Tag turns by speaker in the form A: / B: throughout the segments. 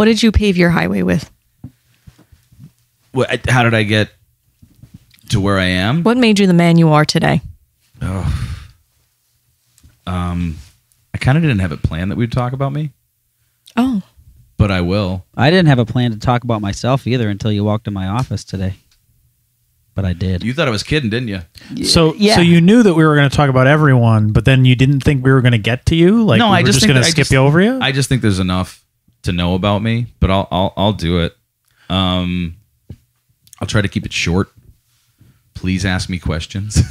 A: What did you pave your highway with?
B: How did I get to where I am?
A: What made you the man you are today?
B: Oh, I kind of didn't have it planned that we'd talk about me.
A: Oh.
B: But I will.
C: I didn't have a plan to talk about myself either until you walked in my office today. But I did.
B: You thought I was kidding, didn't you?
D: So you knew that we were going to talk about everyone, but then you didn't think we were going to get to you? Like,
B: no,
D: we
B: I
D: were
B: just
D: going to skip you over you?
B: I just think there's enough to know about me, but I'll do it. I'll try to keep it short. Please ask me questions.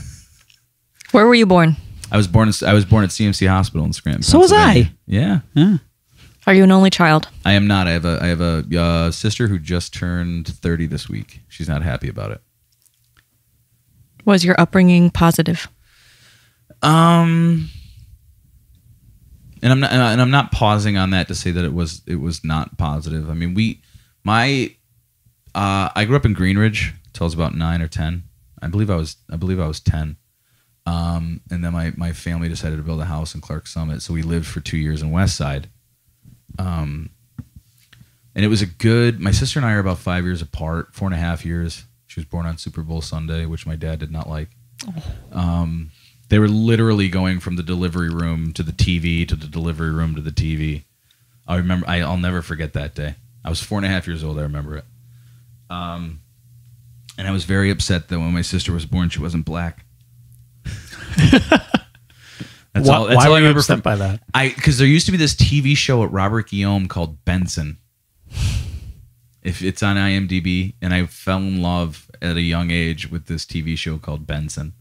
A: Where were you born?
B: I was born at CMC Hospital in Scranton.
C: So was I.
B: Yeah.
A: Are you an only child?
B: I am not. I have a sister who just turned 30 this week. She's not happy about it.
A: Was your upbringing positive?
B: And I'm not pausing on that to say that it was not positive. I mean, I grew up in Greenridge till I was about 9 or 10. I believe I was 10. And then my family decided to build a house in Clark Summit, so we lived for 2 years in West Side. And it was my sister and I are about 5 years apart, 4.5 years. She was born on Super Bowl Sunday, which my dad did not like. They were literally going from the delivery room to the TV to the delivery room to the TV. I'll never forget that day. I was 4.5 years old. I remember it. And I was very upset that when my sister was born, she wasn't black.
D: Why were you upset by that?
B: Because there used to be this TV show at Robert Guillaume called Benson. If it's on IMDb, and I fell in love at a young age with this TV show called Benson.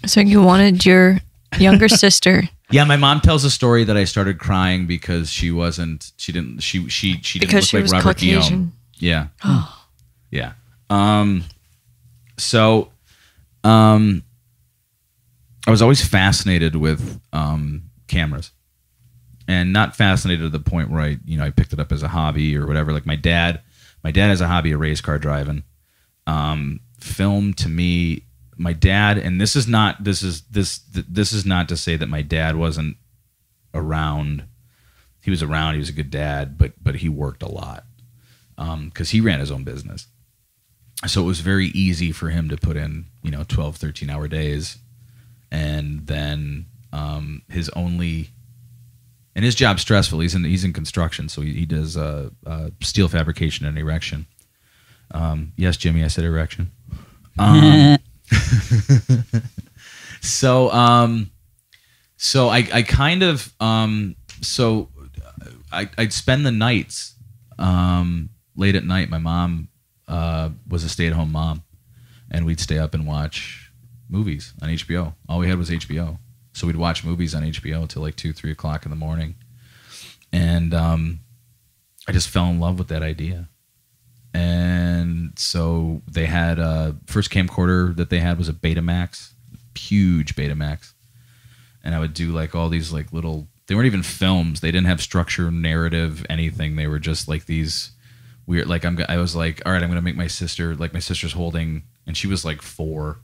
A: So you wanted your younger sister?
B: Yeah, my mom tells a story that I started crying because she didn't look like Robert Guillaume. Yeah. Yeah. So I was always fascinated with cameras. And not fascinated to the point where I picked it up as a hobby or whatever. Like my dad has a hobby of race car driving. Film to me, my dad, and this is not to say that my dad wasn't around. He was around. He was a good dad, but he worked a lot because he ran his own business. So it was very easy for him to put in 12, 13-hour days, and then and his job's stressful. He's in construction, so he does steel fabrication and erection. Yes, Jimmy, I said erection. So I kind of I'd spend the nights late at night. My mom was a stay-at-home mom, and we'd stay up and watch movies on HBO. All we had was HBO. So we'd watch movies on HBO till like 2, 3 o'clock in the morning. And I just fell in love with that idea. And so they had first camcorder that they had was a Betamax, huge Betamax. And I would do like all these like little, they weren't even films. They didn't have structure, narrative, anything. They were just like these weird, like I was like, all right, I'm going to make my sister's holding, and she was like 4.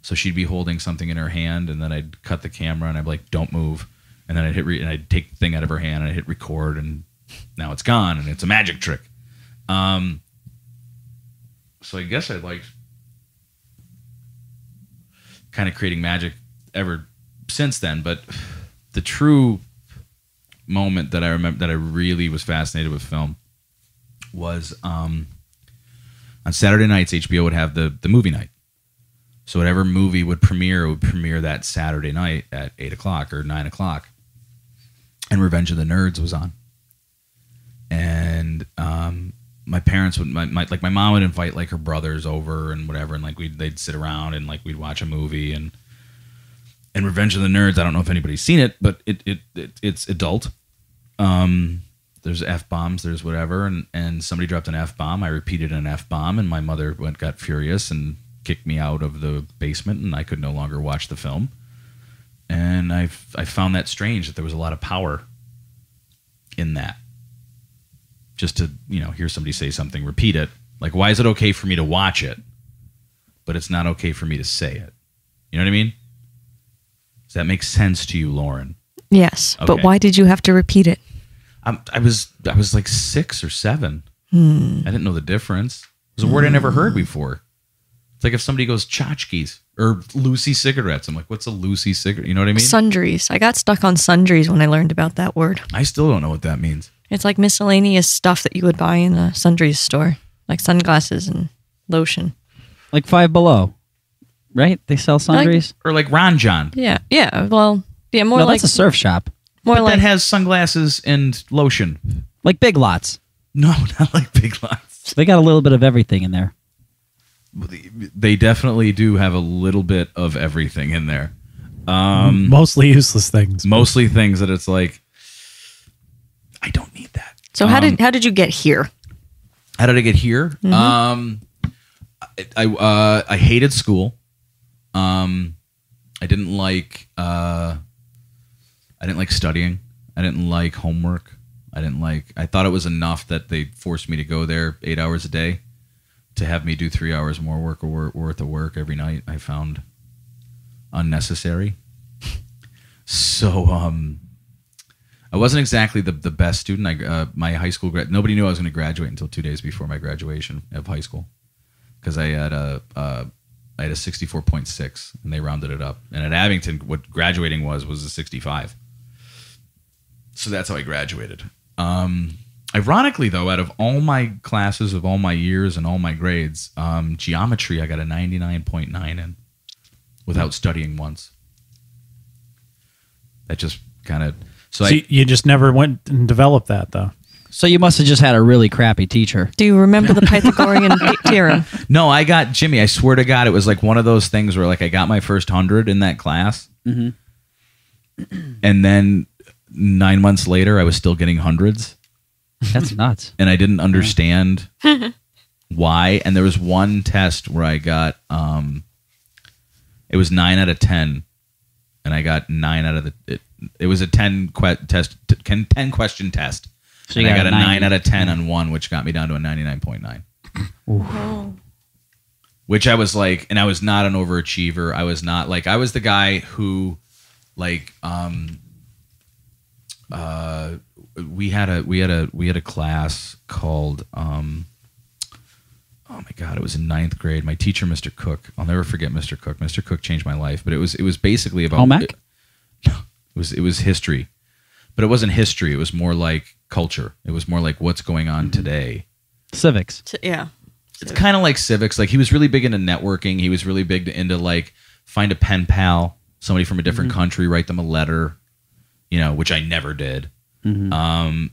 B: So she'd be holding something in her hand, and then I'd cut the camera, and I'd be like, "Don't move," and then I'd take the thing out of her hand, and I'd hit record, and now it's gone, and it's a magic trick. So I guess I liked kind of creating magic ever since then. But the true moment that I remember that I really was fascinated with film was on Saturday nights. HBO would have the movie night. So whatever movie would premiere that Saturday night at 8 o'clock or 9 o'clock. And Revenge of the Nerds was on. And my parents would, my mom would invite like her brothers over and whatever, and like they'd sit around and like we'd watch a movie. And Revenge of the Nerds, I don't know if anybody's seen it, but it's adult. There's F-bombs, there's whatever, and somebody dropped an F-bomb. I repeated an F-bomb, and my mother got furious and kicked me out of the basement, and I could no longer watch the film. And I found that strange that there was a lot of power in that. Just to hear somebody say something, repeat it. Like, why is it okay for me to watch it, but it's not okay for me to say it? You know what I mean? Does that make sense to you, Lauren?
A: Yes,
B: Okay.
A: but why did you have to repeat it?
B: I was like 6 or 7. I didn't know the difference. It was a word I never heard before. It's like if somebody goes tchotchkes or Lucy cigarettes. I'm like, what's a Lucy cigarette? You know what I mean?
A: Sundries. I got stuck on sundries when I learned about that word.
B: I still don't know what that means.
A: It's like miscellaneous stuff that you would buy in a sundries store, like sunglasses and lotion.
C: Like Five Below, right? They sell sundries.
B: Or like Ron John.
A: Yeah. Well, yeah, more
C: No,
A: like
C: that's a surf shop.
A: more
B: But
A: like
B: that has sunglasses and lotion.
C: Like Big Lots.
B: No, not like Big Lots.
C: They got a little bit of everything in there.
B: They definitely do have a little bit of everything in there.
D: Mostly useless things.
B: Mostly things that it's like, I don't need that.
A: So how did you get here?
B: How did I get here? I hated school. I didn't like studying. I didn't like homework. I thought it was enough that they forced me to go there 8 hours a day to have me do 3 hours more work or worth of work every night. I found unnecessary. So I wasn't exactly the best student. My high school nobody knew I was going to graduate until 2 days before my graduation of high school because I had a 64.6 and they rounded it up. And at Abington, what graduating was a 65. So that's how I graduated. Ironically, though, out of all my classes of all my years and all my grades, geometry I got a 99.9 in without studying once. That just kind of... So
D: you just never went and developed that, though.
C: So you must have just had a really crappy teacher.
A: Do you remember the Pythagorean theorem?
B: No, I got Jimmy. I swear to God, it was like one of those things where like I got my first 100 in that class, and then 9 months later, I was still getting hundreds.
C: That's nuts.
B: And I didn't understand why. And there was one test where I got it was 9 out of 10, and I got 9 out of the. It was a 10 question test. So and I got a 9 out of 10 on one, which got me down to a 99.9.
A: Oh.
B: Which I was like, and I was not an overachiever. I was not like, I was the guy who, like, we had a class called, oh my God, it was in 9th grade. My teacher, Mr. Cook, I'll never forget Mr. Cook. Mr. Cook changed my life, but it was basically about
C: home ec?
B: It was history, but it wasn't history. It was more like culture. It was more like what's going on today.
C: Civics.
A: Yeah.
B: It's kind of like civics. Like he was really big into networking. He was really big into like find a pen pal, somebody from a different country, write them a letter, which I never did. And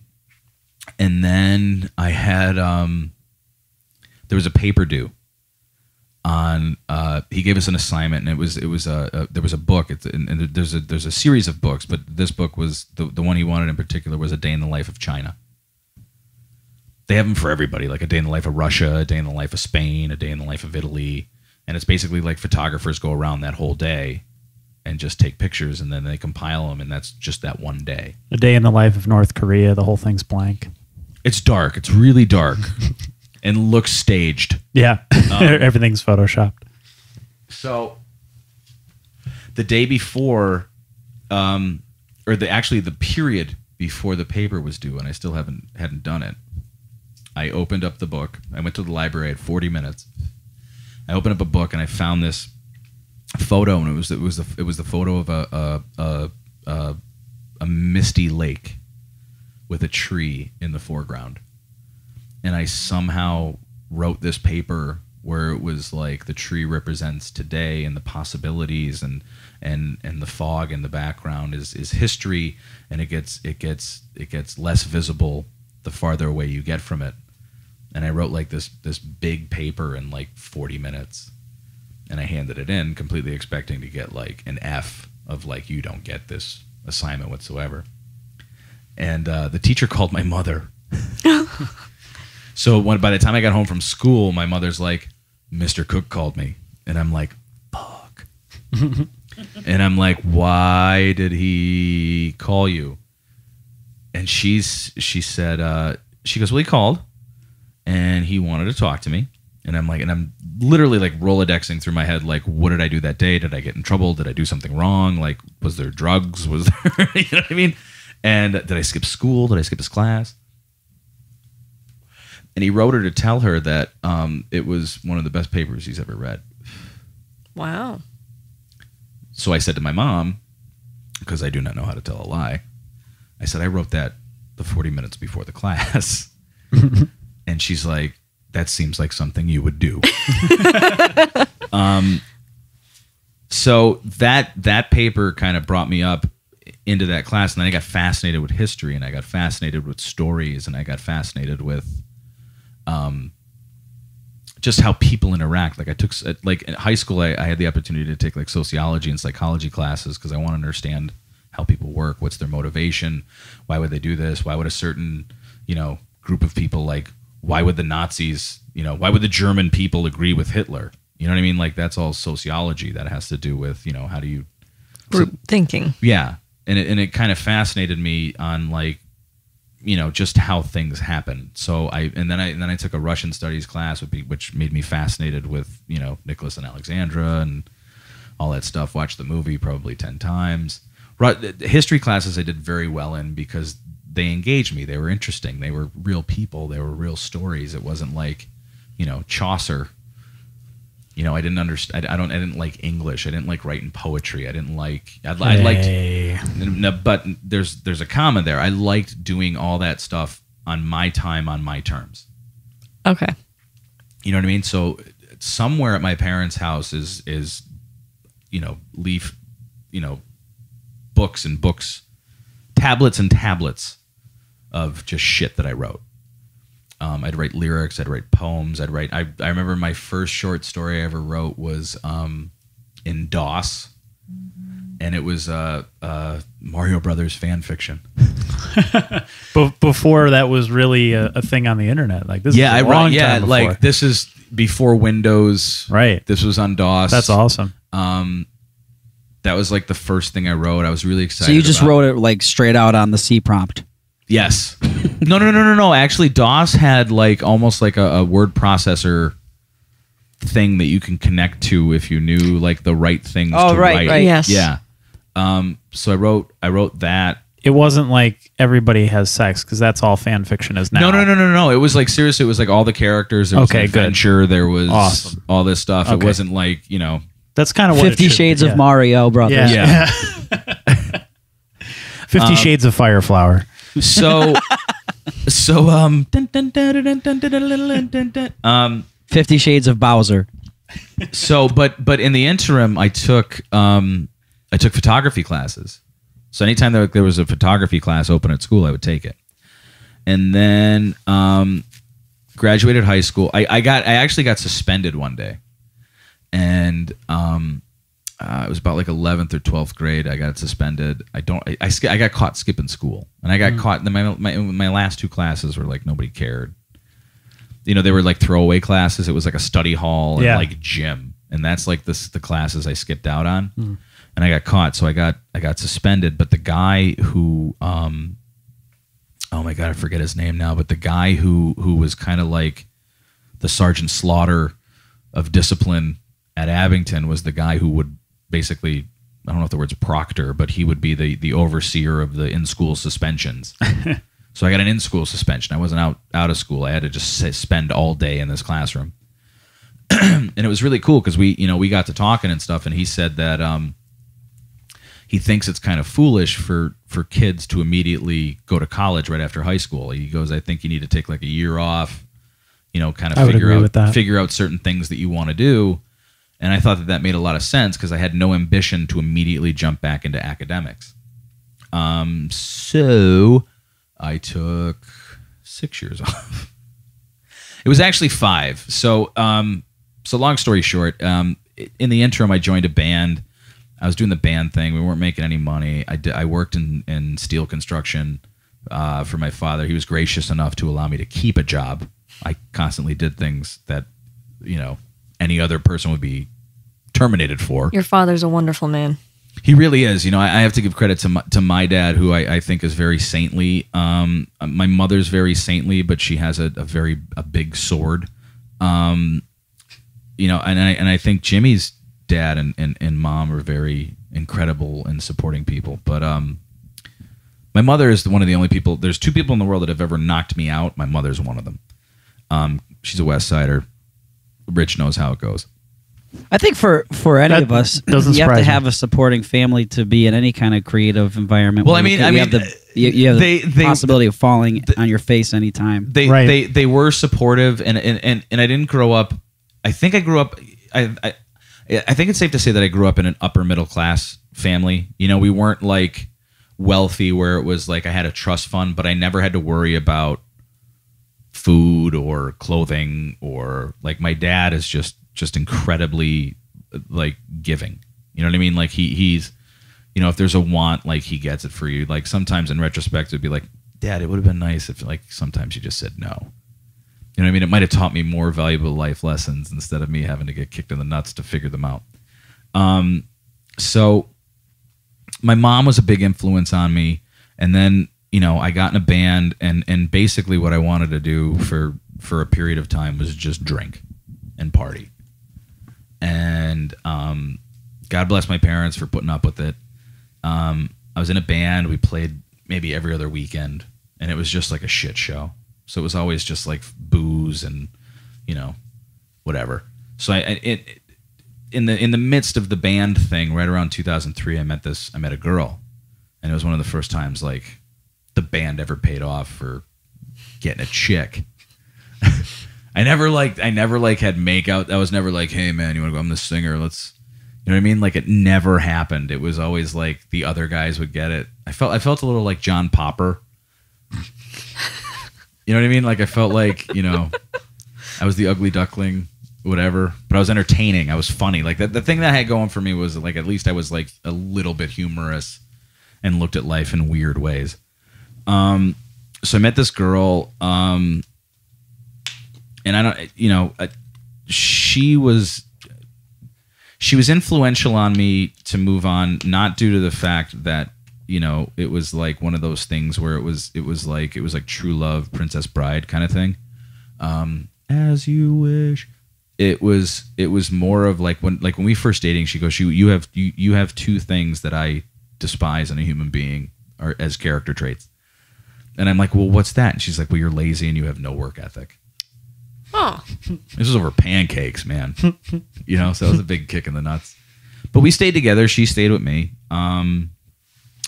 B: then I had there was a paper due on he gave us an assignment, and there was a book, and there's a series of books, but this book was the one he wanted in particular was A Day in the Life of China. They have them for everybody, like A Day in the Life of Russia, A Day in the Life of Spain, A Day in the Life of Italy, and it's basically like photographers go around that whole day and just take pictures, and then they compile them, and that's just that one day.
D: A Day in the Life of North Korea, the whole thing's blank.
B: It's dark. It's really dark. And looks staged.
D: Yeah, everything's photoshopped.
B: So the day before, the period before the paper was due, and I still hadn't done it. I opened up the book. I went to the library. I had 40 minutes. I opened up a book, and I found this photo, and it was the photo of a misty lake with a tree in the foreground. And I somehow wrote this paper where it was like the tree represents today and the possibilities, and the fog in the background is history, and it gets less visible the farther away you get from it. And I wrote like this big paper in like 40 minutes, and I handed it in completely expecting to get like an F of like, you don't get this assignment whatsoever. And the teacher called my mother. So by the time I got home from school, my mother's like, Mr. Cook called me. And I'm like, fuck. And I'm like, why did he call you? And she said, she goes, well, he called and he wanted to talk to me. And I'm like, and I'm literally like Rolodexing through my head, like, what did I do that day? Did I get in trouble? Did I do something wrong? Like, was there drugs? Was there, you know what I mean? And did I skip school? Did I skip his class? And he wrote her to tell her that it was one of the best papers he's ever read.
A: Wow.
B: So I said to my mom, because I do not know how to tell a lie, I said, I wrote that the 40 minutes before the class. And she's like, that seems like something you would do. So that paper kind of brought me up into that class. And then I got fascinated with history, and I got fascinated with stories, and I got fascinated with just how people interact. Like I took, like in high school, I had the opportunity to take like sociology and psychology classes because I want to understand how people work. What's their motivation? Why would they do this? Why would a certain, group of people, like, why would the Nazis, why would the German people agree with Hitler? You know what I mean? Like that's all sociology that has to do with, how do you
A: Group thinking.
B: Yeah. And it kind of fascinated me on like, just how things happen. So then I took a Russian studies class, which made me fascinated with, Nicholas and Alexandra and all that stuff. Watched the movie probably 10 times. History classes I did very well in because they engaged me. They were interesting. They were real people. They were real stories. It wasn't like, Chaucer. I didn't understand. I didn't like English. I didn't like writing poetry. I didn't like. I liked. But there's a comma there. I liked doing all that stuff on my time, on my terms.
A: Okay.
B: You know what I mean? So somewhere at my parents' house is leaf, books and books, tablets and tablets of just shit that I wrote. I'd write lyrics. I'd write poems. I remember my first short story I ever wrote was in DOS, and it was Mario Brothers fan fiction.
D: But before that was really a thing on the internet. Like this.
B: Yeah,
D: is a long time before.
B: like this is before Windows.
D: Right.
B: This was on DOS.
D: That's awesome.
B: That was like the first thing I wrote. I was really excited.
C: So you just wrote it like straight out on the C prompt.
B: Yes. No. Actually, DOS had like almost like a word processor thing that you can connect to if you knew like the right things to write.
C: Right.
A: Yes.
B: Yeah. So I wrote that.
D: It wasn't like everybody has sex because that's all fan fiction is now.
B: No. It was like seriously. It was like all the characters. There was an adventure. There was
D: awesome.
B: all this stuff.
D: Okay.
B: It wasn't like
D: That's kind of what
C: 50 Shades of Mario Brothers.
B: Yeah.
D: 50 Shades of Fireflower.
B: So
C: 50 Shades of Bowser.
B: So, but in the interim, I took photography classes. So anytime there was a photography class open at school, I would take it. And then graduated high school. I actually got suspended one day, and it was about like 11th or 12th grade. I got suspended. I got caught skipping school, and I got caught. My last two classes were like nobody cared. They were like throwaway classes. It was like a study hall and like gym, and that's like the classes I skipped out on. And I got caught, so I got suspended. But the guy who, oh my God, I forget his name now. But the guy who was kind of like the Sergeant Slaughter of discipline at Abington was the guy who would basically, I don't know if the word's proctor, but he would be the overseer of the in-school suspensions. So I got an in-school suspension. I wasn't out of school. I had to just spend all day in this classroom. And it was really cool because we got to talking and stuff, and he said that he thinks it's kind of foolish for kids to immediately go to college right after high school. He goes, I think you need to take like a year off, kind of figure out certain things that you want to do. And I thought that made a lot of sense because I had no ambition to immediately jump back into academics. So I took 6 years off. It was actually 5. So long story short, in the interim, I joined a band. I was doing the band thing. We weren't making any money. I worked in steel construction for my father. He was gracious enough to allow me to keep a job. I constantly did things that, any other person would be terminated for.
A: Your father's a wonderful man.
B: He really is. I have to give credit to my dad, who I think is very saintly. My mother's very saintly, but she has a big sword. And I think Jimmy's dad and mom are very incredible in supporting people. But My mother is one of the only people. There's two people in the world that have ever knocked me out. My mother's one of them. She's a West Sider. Rich knows how it goes.
C: I think for any
D: That
C: of us,
D: doesn't
C: you have to
D: surprise me.
C: have a supporting family to be in any kind of creative environment.
B: Well,
C: where you have the possibility of falling on your face anytime.
B: They were supportive, and I didn't grow up. I think I grew up. I think it's safe to say that I grew up in an upper middle class family. You know, we weren't like wealthy where it was like I had a trust fund, but I never had to worry about food or clothing, or like my dad is just incredibly like giving. You know what I mean? Like he's, you know, if there's a want, like he gets it for you. Like sometimes in retrospect, it'd be like, Dad, it would have been nice if like sometimes you just said no. You know what I mean? It might have taught me more valuable life lessons instead of me having to get kicked in the nuts to figure them out. So my mom was a big influence on me. And then, you know, I got in a band, and basically what I wanted to do for a period of time was just drink and party. And God bless my parents for putting up with it. I was in a band. We played maybe every other weekend, and it was just like a shit show. So it was always just like booze and, you know, whatever. So in the midst of the band thing, right around 2003, I met a girl, and it was one of the first times like the band ever paid off for getting a chick. I never had make out. I was never like, hey man, you want to go? I'm the singer. Let's, you know what I mean? Like it never happened. It was always like the other guys would get it. I felt a little like John Popper. You know what I mean? Like I felt like, you know, I was the ugly duckling, whatever, but I was entertaining. I was funny. Like the thing that I had going for me was like, at least I was like a little bit humorous and looked at life in weird ways. So I met this girl, and I don't, you know, she was influential on me to move on, not due to the fact that, you know, it was like one of those things where it was like true love, Princess Bride kind of thing. As you wish. It was more of like when we first dating, she goes, you have two things that I despise in a human being, or as character traits. And I'm like, well, what's that? And she's like, well, you're lazy and you have no work ethic.
A: Oh.
B: This was over pancakes, man. You know, so it was a big kick in the nuts. But we stayed together. She stayed with me. And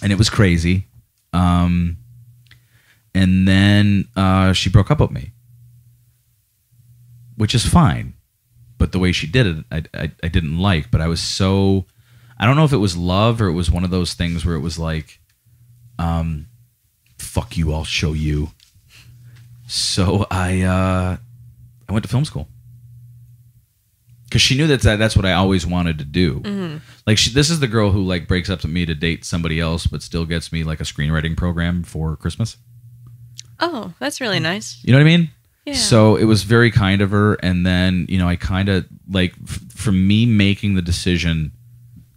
B: it was crazy. And then she broke up with me, which is fine. But the way she did it, I didn't like. But I was so... I don't know if it was love or it was one of those things where it was like, fuck you, I'll show you. So I went to film school. Because she knew that's what I always wanted to do. Mm-hmm. Like this is the girl who like breaks up with me to date somebody else, but still gets me like a screenwriting program for Christmas.
A: Oh, that's really nice.
B: You know what I mean?
A: Yeah.
B: So it was very kind of her. And then, you know, I kind of like for me making the decision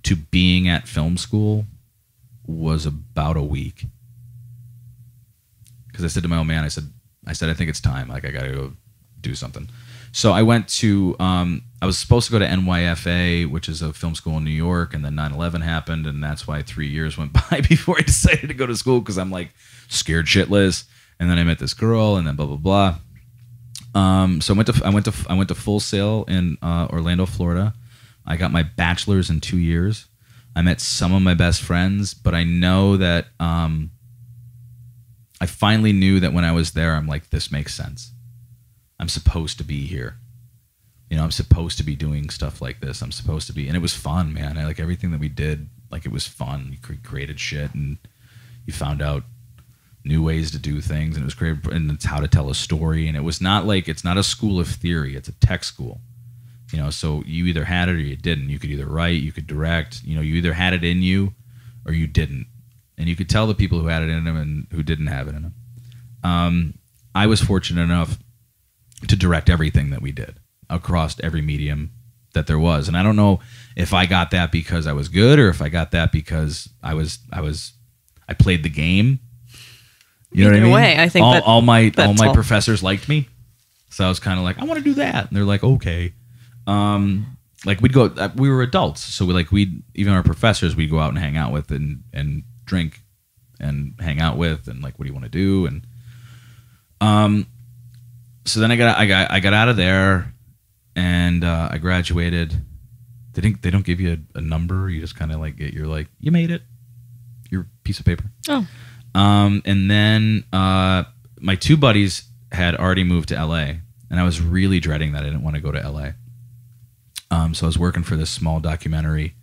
B: to being at film school was about a week. Because I said to my old man, I said, I think it's time. Like I got to go do something. So I went to, I was supposed to go to NYFA, which is a film school in New York, and then 9/11 happened, and that's why 3 years went by before I decided to go to school, because I'm like scared shitless. And then I met this girl, and then blah blah blah. So I went to Full Sail in Orlando, Florida. I got my bachelor's in 2 years. I met some of my best friends, but I know that I finally knew that when I was there, I'm like, this makes sense. I'm supposed to be here. You know, I'm supposed to be doing stuff like this. I'm supposed to be, and it was fun, man. I like everything that we did. Like it was fun. You created shit, and you found out new ways to do things, and it was great. And it's how to tell a story. And it was not like, it's not a school of theory. It's a tech school. You know, so you either had it or you didn't. You could either write, you could direct. You know, you either had it in you or you didn't. And you could tell the people who had it in them and who didn't have it in them. I was fortunate enough to direct everything that we did across every medium that there was. And I don't know if I got that because I was good or if I got that because I played the game. You know what I mean?
A: Way, I think
B: all my
A: all.
B: professors liked me. So I was kind of like, I want to do that. And they're like, okay. Like we'd go, we were adults. So even our professors we'd go out and hang out with and drink and hang out with, and like, what do you want to do? And so then I got out of there, and I graduated. They don't give you a number. You just kind of like you made it, your piece of paper.
A: Oh.
B: And then my two buddies had already moved to LA, and I was really dreading that. I didn't want to go to LA. So I was working for this small documentary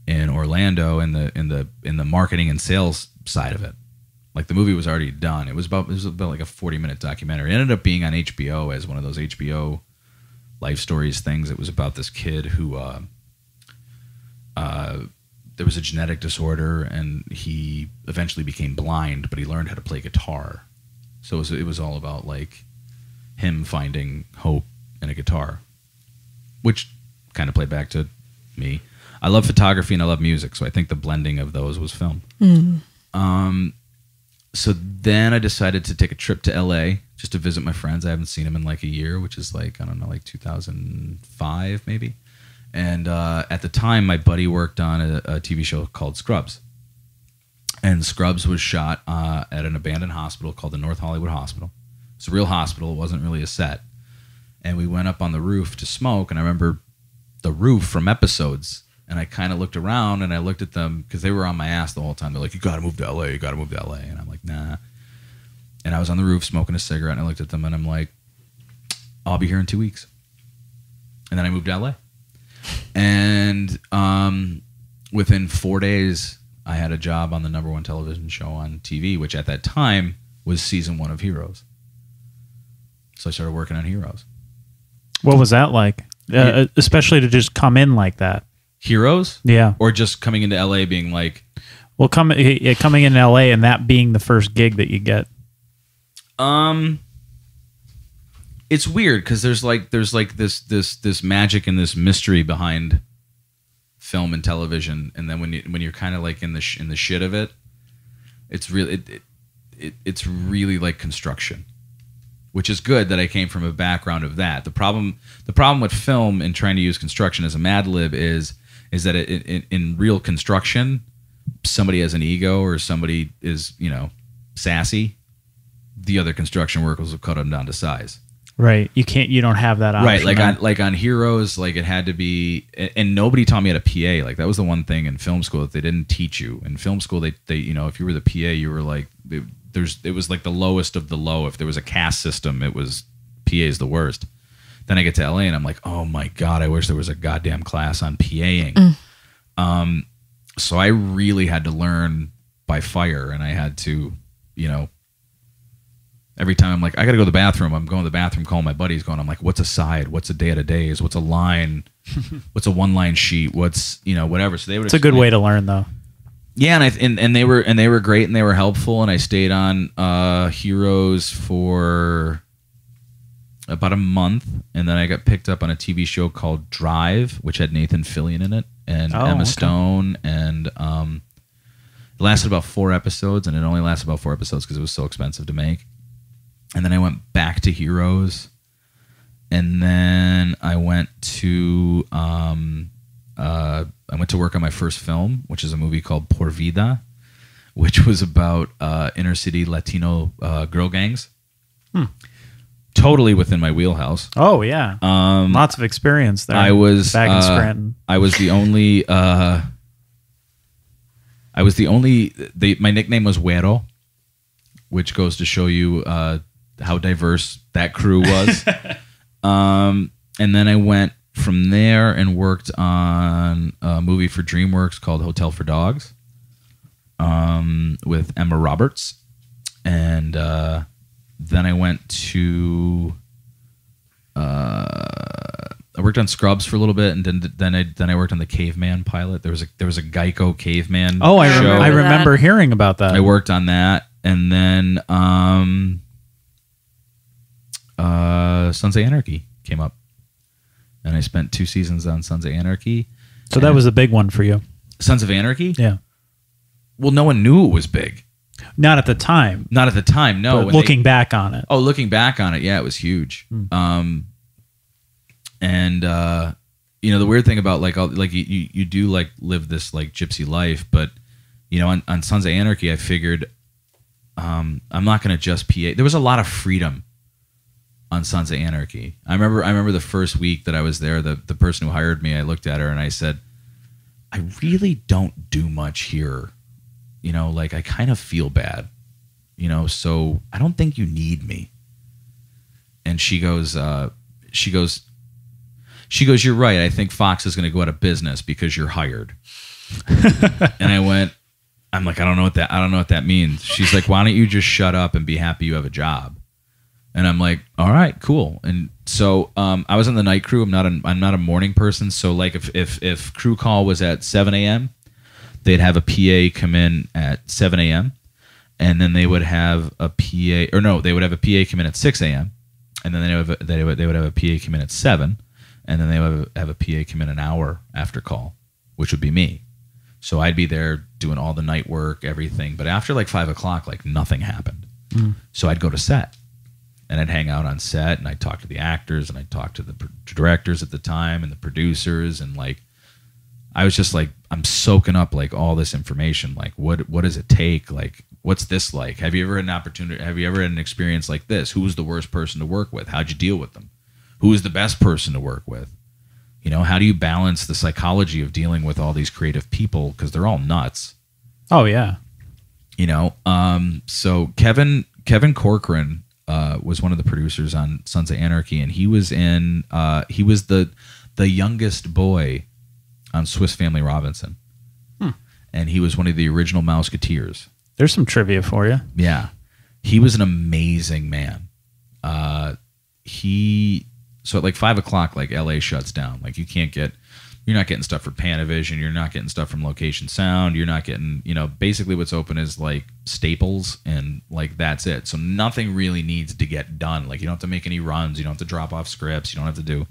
B: in Orlando in the marketing and sales side of it. Like, the movie was already done. It was about like a 40-minute documentary. It ended up being on HBO as one of those HBO life stories things. It was about this kid who there was a genetic disorder, and he eventually became blind, but he learned how to play guitar. So it was all about like him finding hope in a guitar, which kind of played back to me. I love photography and I love music, so I think the blending of those was film. So then I decided to take a trip to LA just to visit my friends. I haven't seen them in like a year, which is like, I don't know, like 2005 maybe. And at the time, my buddy worked on a TV show called Scrubs. And Scrubs was shot at an abandoned hospital called the North Hollywood Hospital. It's a real hospital. It wasn't really a set. And we went up on the roof to smoke. And I remember the roof from episodes. And I kind of looked around and I looked at them because they were on my ass the whole time. They're like, you got to move to LA. You got to move to LA. And I'm like, nah. And I was on the roof smoking a cigarette. And I looked at them and I'm like, I'll be here in 2 weeks. And then I moved to LA. And within 4 days, I had a job on the #1 television show on TV, which at that time was season 1 of Heroes. So I started working on Heroes.
D: What was that like? Especially to just come in like that.
B: Heroes?
D: Yeah.
B: Or just coming into LA being like...
D: Well, coming in LA and that being the first gig that you get.
B: It's weird because there's this magic and this mystery behind film and television, and then when you're kind of like in the shit of it, it's really like construction, which is good that I came from a background of that. The problem with film and trying to use construction as a Mad Lib is that in real construction, somebody has an ego or somebody is sassy. The other construction workers will cut them down to size.
D: Right. You don't have that option.
B: Right. Like on Heroes, like it had to be, and nobody taught me how to PA. Like that was the one thing in film school that they didn't teach you. In film school, they if you were the PA, you were like, it was like the lowest of the low. If there was a caste system, it was PA's the worst. Then I get to LA and I'm like, oh my God, I wish there was a goddamn class on PAing. So I really had to learn by fire, and I had to, every time I'm like, I got to go to the bathroom. I'm going to the bathroom, calling my buddies, going, I'm like, what's a side? What's a day at a days? What's a line? What's a one-line sheet? What's, whatever. So they would.
D: It's a good way to learn, though.
B: Yeah, and they were great and they were helpful, and I stayed on Heroes for about a month, and then I got picked up on a TV show called Drive, which had Nathan Fillion in it and Emma Stone, and it lasted about 4 episodes, and it only lasted about 4 episodes because it was so expensive to make. And then I went back to Heroes, and then I went to work on my first film, which is a movie called Por Vida, which was about inner city Latino girl gangs. Totally within my wheelhouse.
D: Oh yeah, lots of experience there.
B: I was
D: back in Scranton.
B: I was the only. My nickname was Güero, which goes to show you how diverse that crew was. And then I went from there and worked on a movie for DreamWorks called Hotel for Dogs with Emma Roberts. And then I went to... I worked on Scrubs for a little bit, and then I worked on the Caveman pilot. There was a Geico Caveman show.
D: I remember hearing about that.
B: I worked on that, and then Sons of Anarchy came up, and I spent 2 seasons on Sons of Anarchy.
D: So that was a big one for you.
B: Sons of Anarchy?
D: Yeah.
B: Well, no one knew it was big.
D: Not at the time.
B: Not at the time, no.
D: But looking back on it.
B: Oh, looking back on it, yeah, it was huge. And the weird thing about you do like live this like gypsy life, but on Sons of Anarchy, I figured I'm not going to just PA. There was a lot of freedom on Sons of Anarchy. I remember the first week that I was there, the person who hired me, I looked at her and I said, I really don't do much here. Like I kind of feel bad, so I don't think you need me. And she goes, you're right. I think Fox is going to go out of business because you're hired. And I'm like, I don't know what that means. She's like, why don't you just shut up and be happy you have a job? And I'm like, all right, cool. And so I was on the night crew. I'm not a morning person. So like if crew call was at 7 a.m., they'd have a PA come in at 7 a.m. and then they would have a PA, they would have a PA come in at 6 a.m. and then they would have a PA come in at 7, and then they would have a PA come in an hour after call, which would be me. So I'd be there doing all the night work, everything. But after like 5 o'clock, like nothing happened. So I'd go to set and I'd hang out on set and I'd talk to the actors and I'd talk to the directors at the time and the producers, and like I was just like, I'm soaking up like all this information. Like what does it take? Like what's this like? Have you ever had an opportunity? Have you ever had an experience like this? Who was the worst person to work with? How'd you deal with them? Who was the best person to work with? How do you balance the psychology of dealing with all these creative people? Because they're all nuts.
D: Oh yeah.
B: So Kevin Corcoran was one of the producers on Sons of Anarchy, and he was the youngest boy on Swiss Family Robinson. And he was one of the original Mouseketeers.
D: There's some trivia for you.
B: Yeah. He was an amazing man. So at like 5 o'clock, like LA shuts down. Like you're not getting stuff for Panavision. You're not getting stuff from Location Sound. You're not getting, basically what's open is like Staples, and like that's it. So nothing really needs to get done. Like you don't have to make any runs. You don't have to drop off scripts. You don't have to do.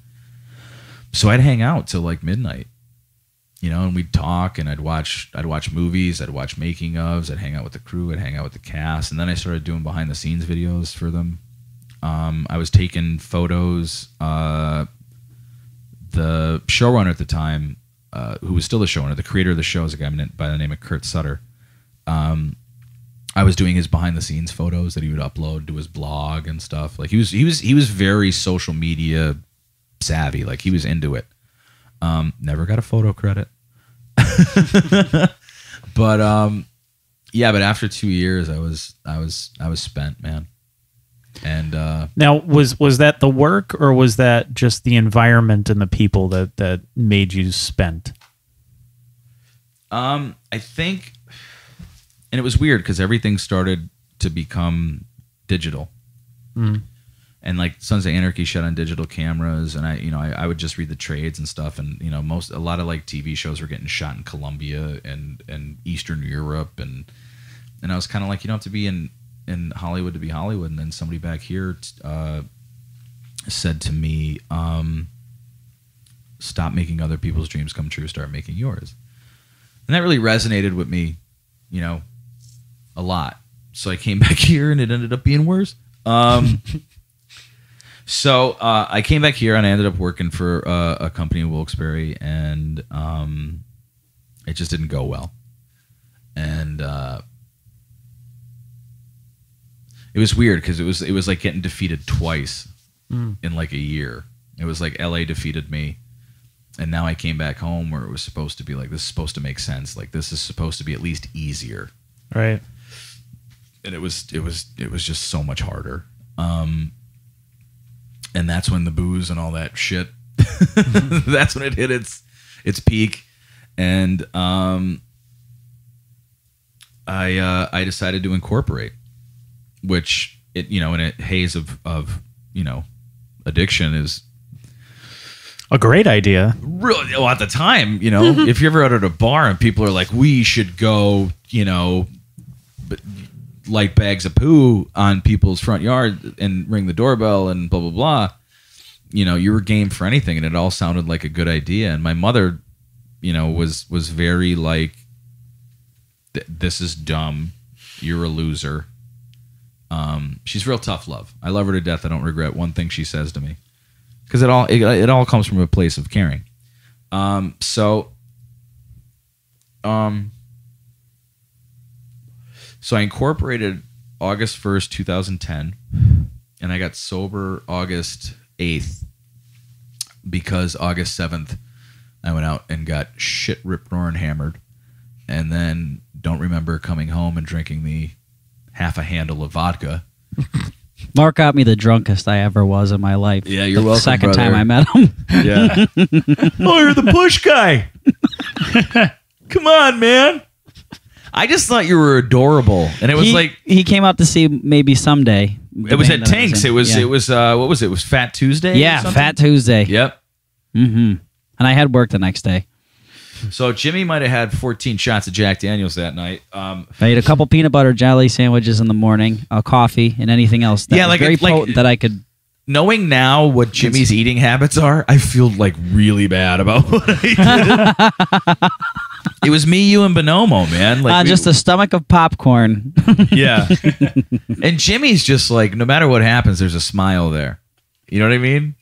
B: So I'd hang out till like midnight, and we'd talk, and I'd watch movies. I'd watch making ofs. I'd hang out with the crew. I'd hang out with the cast. And then I started doing behind the scenes videos for them. I was taking photos. The showrunner at the time, who was still the showrunner, the creator of the show, is a guy by the name of Kurt Sutter. I was doing his behind the scenes photos that he would upload to his blog and stuff. Like he was very social media savvy. Like he was into it. Never got a photo credit. But but after 2 years, I was spent, man. And
D: now was that the work, or was that just the environment and the people that made you spent?
B: I think, and it was weird because everything started to become digital. And like Sons of Anarchy shot on digital cameras, and I would just read the trades and stuff, and a lot of like TV shows were getting shot in Colombia and Eastern Europe, and I was kind of like, you don't have to be in Hollywood to be Hollywood. And then somebody back here said to me, stop making other people's dreams come true, start making yours. And that really resonated with me, a lot. So I came back here and it ended up being worse. So I came back here and I ended up working for a company in Wilkes-Barre, and it just didn't go well. And it was weird because it was like getting defeated twice in like a year. It was like LA defeated me, and now I came back home where it was supposed to be like, this is supposed to make sense. Like this is supposed to be at least easier,
D: right?
B: And it was just so much harder. And that's when the booze and all that shit. That's when it hit its peak, and I decided to incorporate. Which in a haze of addiction is
D: a great idea.
B: Really, well, at the time, if you're ever out at a bar and people are like, we should go, light bags of poo on people's front yard and ring the doorbell and blah blah blah, you were game for anything, and it all sounded like a good idea. And my mother, was very like, this is dumb, you're a loser. She's real tough love. I love her to death. I don't regret one thing she says to me, because it all comes from a place of caring. So I incorporated August 1st, 2010, and I got sober August 8th because August 7th, I went out and got shit rip roaring hammered, and then don't remember coming home and drinking the half a handle of vodka.
C: Mark got me the drunkest I ever was in my life.
B: Yeah, you're
C: the
B: welcome,
C: second
B: brother.
C: time I met him.
B: Yeah. Oh, you're the push guy. Come on, man. I just thought you were adorable, and it was
C: he came out to see maybe someday.
B: it was at Tanks. It was what was it? It was Fat Tuesday.
C: Yeah,
B: or something?
C: Fat Tuesday.
B: Yep.
C: Mm-hmm. And I had work the next day.
B: So Jimmy might have had 14 shots of Jack Daniels that night.
C: I ate a couple peanut butter jelly sandwiches in the morning, a coffee, and anything else that was very potent that I could.
B: Knowing now what Jimmy's eating habits are, I feel like really bad about what I did. It was me, you, and Bonomo, man. Like
C: Just a stomach of popcorn.
B: Yeah. And Jimmy's just like, no matter what happens, there's a smile there. You know what I mean?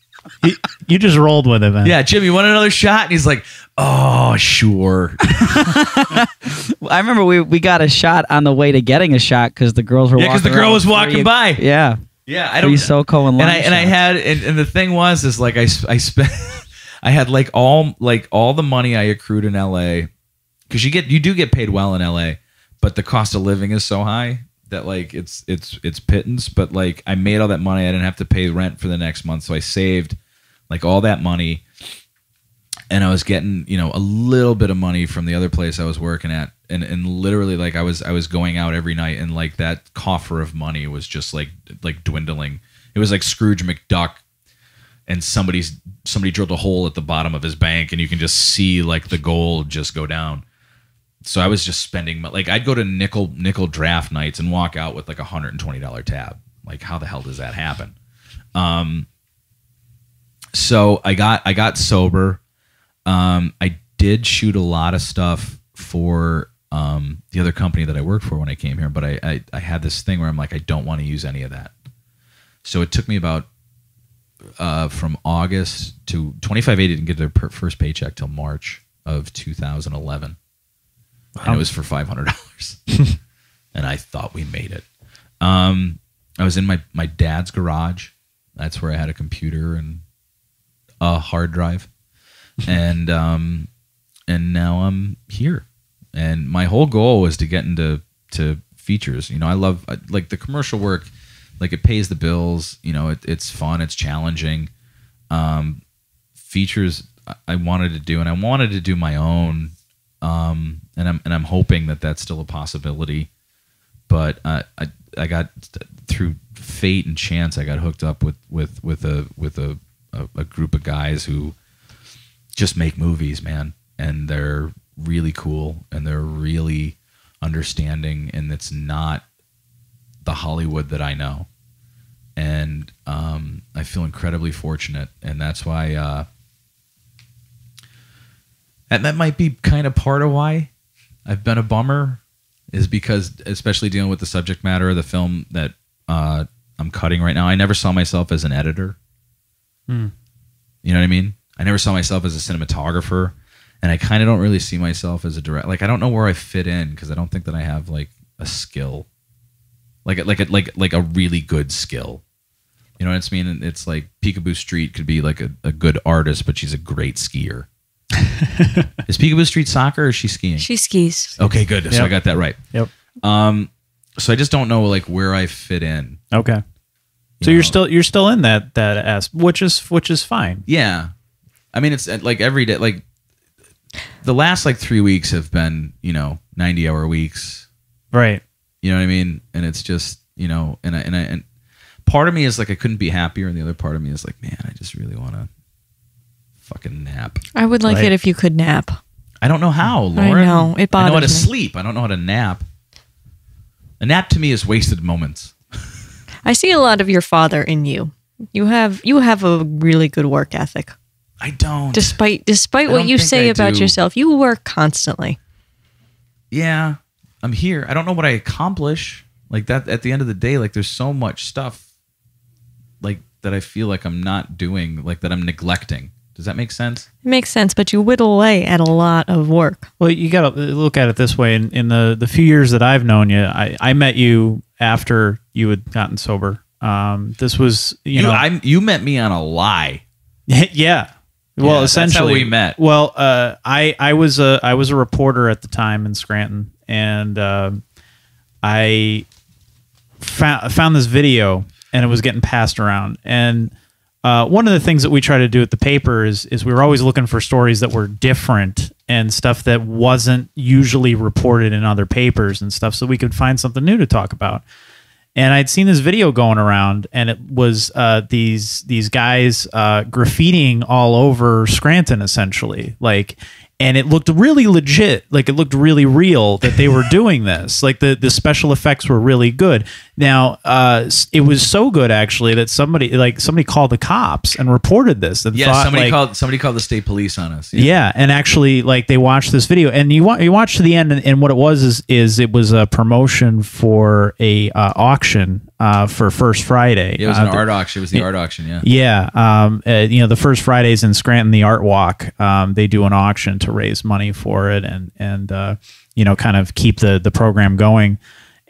D: You just rolled with it, man.
B: Yeah, Jimmy, you want another shot? And he's like, oh, sure.
C: I remember we got a shot on the way to getting a shot because the girls were
B: Yeah, because the girl was walking by.
C: Yeah.
B: Yeah, I don't.
C: SoCo and
B: I had, and the thing was, is like I spent, I had like all the money I accrued in LA, because you do get paid well in LA, but the cost of living is so high that like it's pittance. But like I made all that money, I didn't have to pay rent for the next month, so I saved like all that money, and I was getting a little bit of money from the other place I was working at. And literally, like I was going out every night, and like that coffer of money was just like dwindling. It was like Scrooge McDuck, and somebody drilled a hole at the bottom of his bank, and you can just see like the gold just go down. So I was just spending like I'd go to nickel draft nights and walk out with like $120 tab. Like how the hell does that happen? So I got sober. I did shoot a lot of stuff for the other company that I worked for when I came here, but I had this thing where I'm like, I don't want to use any of that. So it took me about from August to 25/8 didn't get their first paycheck till March of 2011. Wow. And it was for $500. And I thought we made it. I was in my dad's garage. That's where I had a computer and a hard drive. And now I'm here. And my whole goal was to get into features. I love like the commercial work, like it pays the bills. It's fun, it's challenging. Features I wanted to do, and I wanted to do my own. And I'm hoping that that's still a possibility. But I got through fate and chance. I got hooked up with a group of guys who just make movies, man, and they're really cool and they're really understanding, and it's not the Hollywood that I know. And I feel incredibly fortunate, and that's why and that might be kind of part of why I've been a bummer, is because, especially dealing with the subject matter of the film that I'm cutting right now, I never saw myself as an editor. You know what I mean? I never saw myself as a cinematographer, and I kind of don't really see myself as a director. Like, I don't know where I fit in, because I don't think that I have like a skill, like a really good skill. You know what I mean? It's like Peekaboo Street could be like a good artist, but she's a great skier. Is Peekaboo Street soccer, or is she skiing?
A: She skis.
B: Okay, good. Yep. So I got that right.
D: Yep.
B: So I just don't know like where I fit in.
D: Okay. So you're still in that aspect, which is fine.
B: Yeah. I mean, it's like every day, like the last like 3 weeks have been, 90-hour weeks.
D: Right.
B: You know what I mean? And it's just, and part of me is like, I couldn't be happier. And the other part of me is like, man, I just really want to fucking nap.
A: I would like it if you could nap.
B: I don't know how, Lauren.
A: I know. It bothers me.
B: I know how to sleep. I don't know how to nap. A nap to me is wasted moments.
A: I see a lot of your father in you. You have a really good work ethic.
B: I don't.
A: Despite what you say about yourself, you work constantly.
B: Yeah, I'm here. I don't know what I accomplish. Like that at the end of the day, like there's so much stuff like that I feel like I'm not doing, like that I'm neglecting. Does that make sense?
A: It makes sense, but you whittle away at a lot of work.
D: Well, you got to look at it this way. In the few years that I've known you, I met you after you had gotten sober. This was,
B: you met me on a lie.
D: Yeah. Well, essentially,
B: that's how we met.
D: Well, I was a reporter at the time in Scranton, and I found this video, and it was getting passed around. And one of the things that we try to do at the paper is we were always looking for stories that were different and stuff that wasn't usually reported in other papers and stuff, so we could find something new to talk about. And I'd seen this video going around, and it was these guys graffitiing all over Scranton, essentially, and it looked really legit, it looked really real that they were doing this. The special effects were really good. Now, it was so good actually that somebody called the cops and reported this. And
B: somebody called the state police on us.
D: Yeah, and actually, they watched this video, and you watch to the end, and what it was is it was a promotion for a auction for First Friday.
B: Yeah, it was an art auction. It was the art auction. Yeah.
D: Yeah. The First Fridays in Scranton, the Art Walk, they do an auction to raise money for it and kind of keep the program going.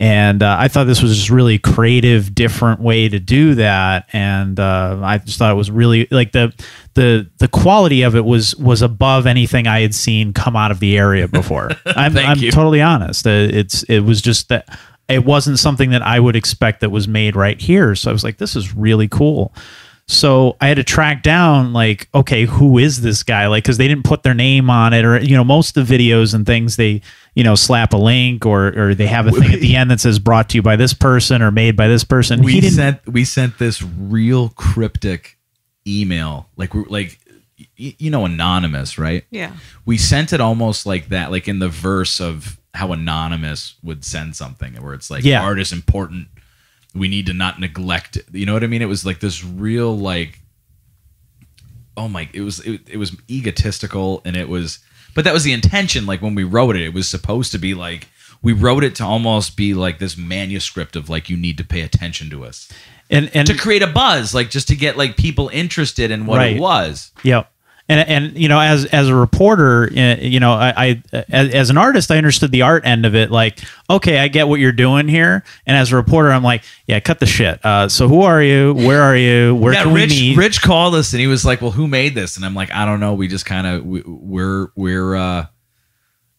D: And I thought this was just really creative, different way to do that. And I just thought it was really the quality of it was above anything I had seen come out of the area before. I'm totally honest. It was just that it wasn't something that I would expect that was made right here. So I was like, this is really cool. So I had to track down, okay, who is this guy? Because they didn't put their name on it, or most of the videos and things, they slap a link or they have a thing at the end that says brought to you by this person or made by this person.
B: We sent this real cryptic email, anonymous, right?
A: Yeah.
B: We sent it almost like that, in the verse of how anonymous would send something, where it's art is important. We need to not neglect it. You know what I mean? It was this real it was egotistical, and but that was the intention. When we wrote it, it was supposed to be we wrote it to almost be this manuscript of you need to pay attention to us, and to create a buzz, just to get people interested in what it was.
D: Yep. And as a reporter, I as an artist, I understood the art end of it. Okay, I get what you're doing here. And as a reporter, I'm like, yeah, cut the shit. So who are you? Where are you? Where can we meet?
B: Rich called us, and he was like, well, who made this? And I'm like, I don't know. We just kind of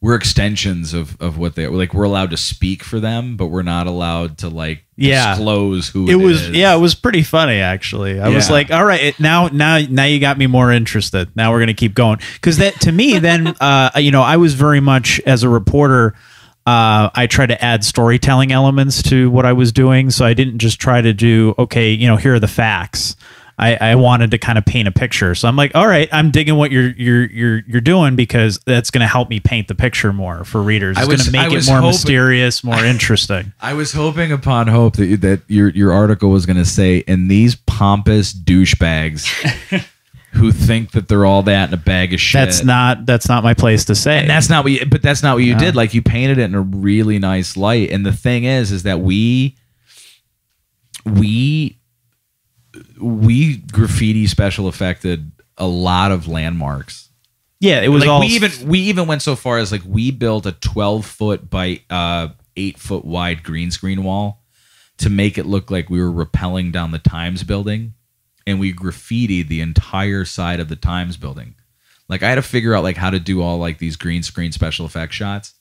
B: we're extensions of what they we're allowed to speak for them, but we're not allowed to disclose who it
D: was.
B: Is.
D: Yeah, it was pretty funny actually. I was like, all right, now you got me more interested. Now we're gonna keep going, because that to me then I was very much, as a reporter, I tried to add storytelling elements to what I was doing, so I didn't just try to do here are the facts. I wanted to kind of paint a picture. So I'm like, all right, I'm digging what you're doing, because that's going to help me paint the picture more for readers. It's going to make it more mysterious, more interesting.
B: I was hoping upon hope that your article was going to say, and these pompous douchebags who think that they're all that in a bag of shit.
D: That's not my place to say.
B: And that's not what you did. You painted it in a really nice light. And the thing is that we graffiti special effected a lot of landmarks.
D: Yeah, it was all.
B: We even went so far as we built a 12-foot by 8-foot wide green screen wall to make it look like we were rappelling down the Times building, and we graffitied the entire side of the Times building. I had to figure out how to do all these green screen special effects shots,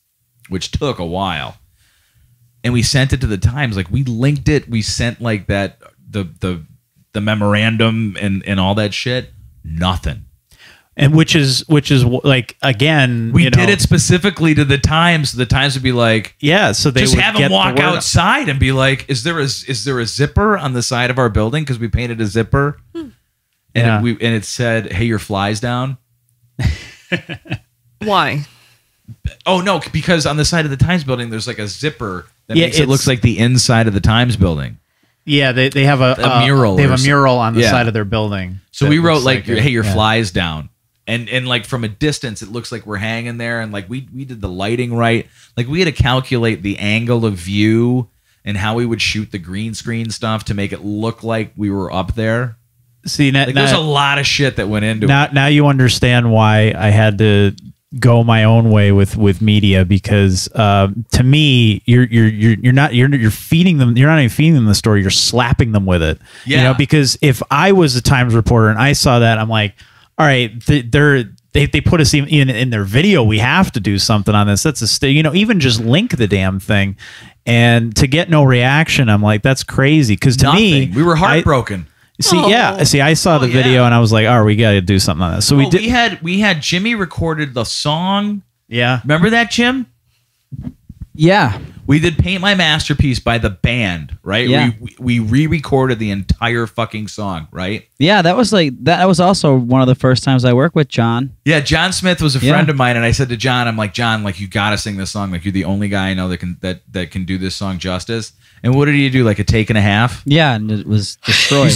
B: which took a while. And we sent it to the Times. We linked it. We sent that the memorandum and all that shit. Nothing.
D: And which is again,
B: we did it specifically to the Times. The Times would be like,
D: yeah, so they
B: just
D: would
B: have them walk outside and be like, is there a zipper on the side of our building, because we painted a zipper? And it said, hey, your fly's down.
A: Why?
B: Oh no, because on the side of the Times building there's a zipper that makes it looks like the inside of the Times building.
D: Yeah, they have a mural. They have a mural on the side of their building.
B: So we wrote hey, your fly's down. And from a distance, it looks like we're hanging there, and we did the lighting right. We had to calculate the angle of view and how we would shoot the green screen stuff to make it look like we were up there.
D: See,
B: Like, there's a lot of shit that went into it.
D: now you understand why I had to go my own way with media, because to me you're feeding them. You're not even feeding them the story. You're slapping them with it.
B: Yeah.
D: You know, because if I was a Times reporter and I saw that, I'm like, all right, they put us in their video. We have to do something on this. That's even just link the damn thing, and to get no reaction, I'm like, that's crazy. Because to me,
B: we were heartbroken.
D: I saw the video and I was like, oh, we got to do something on this. So we did.
B: We had Jimmy recorded the song.
D: Yeah.
B: Remember that, Jim?
C: Yeah.
B: We did Paint My Masterpiece by the band, right?
C: Yeah.
B: We re-recorded the entire fucking song, right?
C: Yeah, that was also one of the first times I worked with John.
B: Yeah, John Smith was a friend of mine, and I said to John, I'm like, John, like, you gotta sing this song. Like, you're the only guy I know that can do this song justice. And what did he do? Like a take and a half?
C: Yeah, and it was destroyed.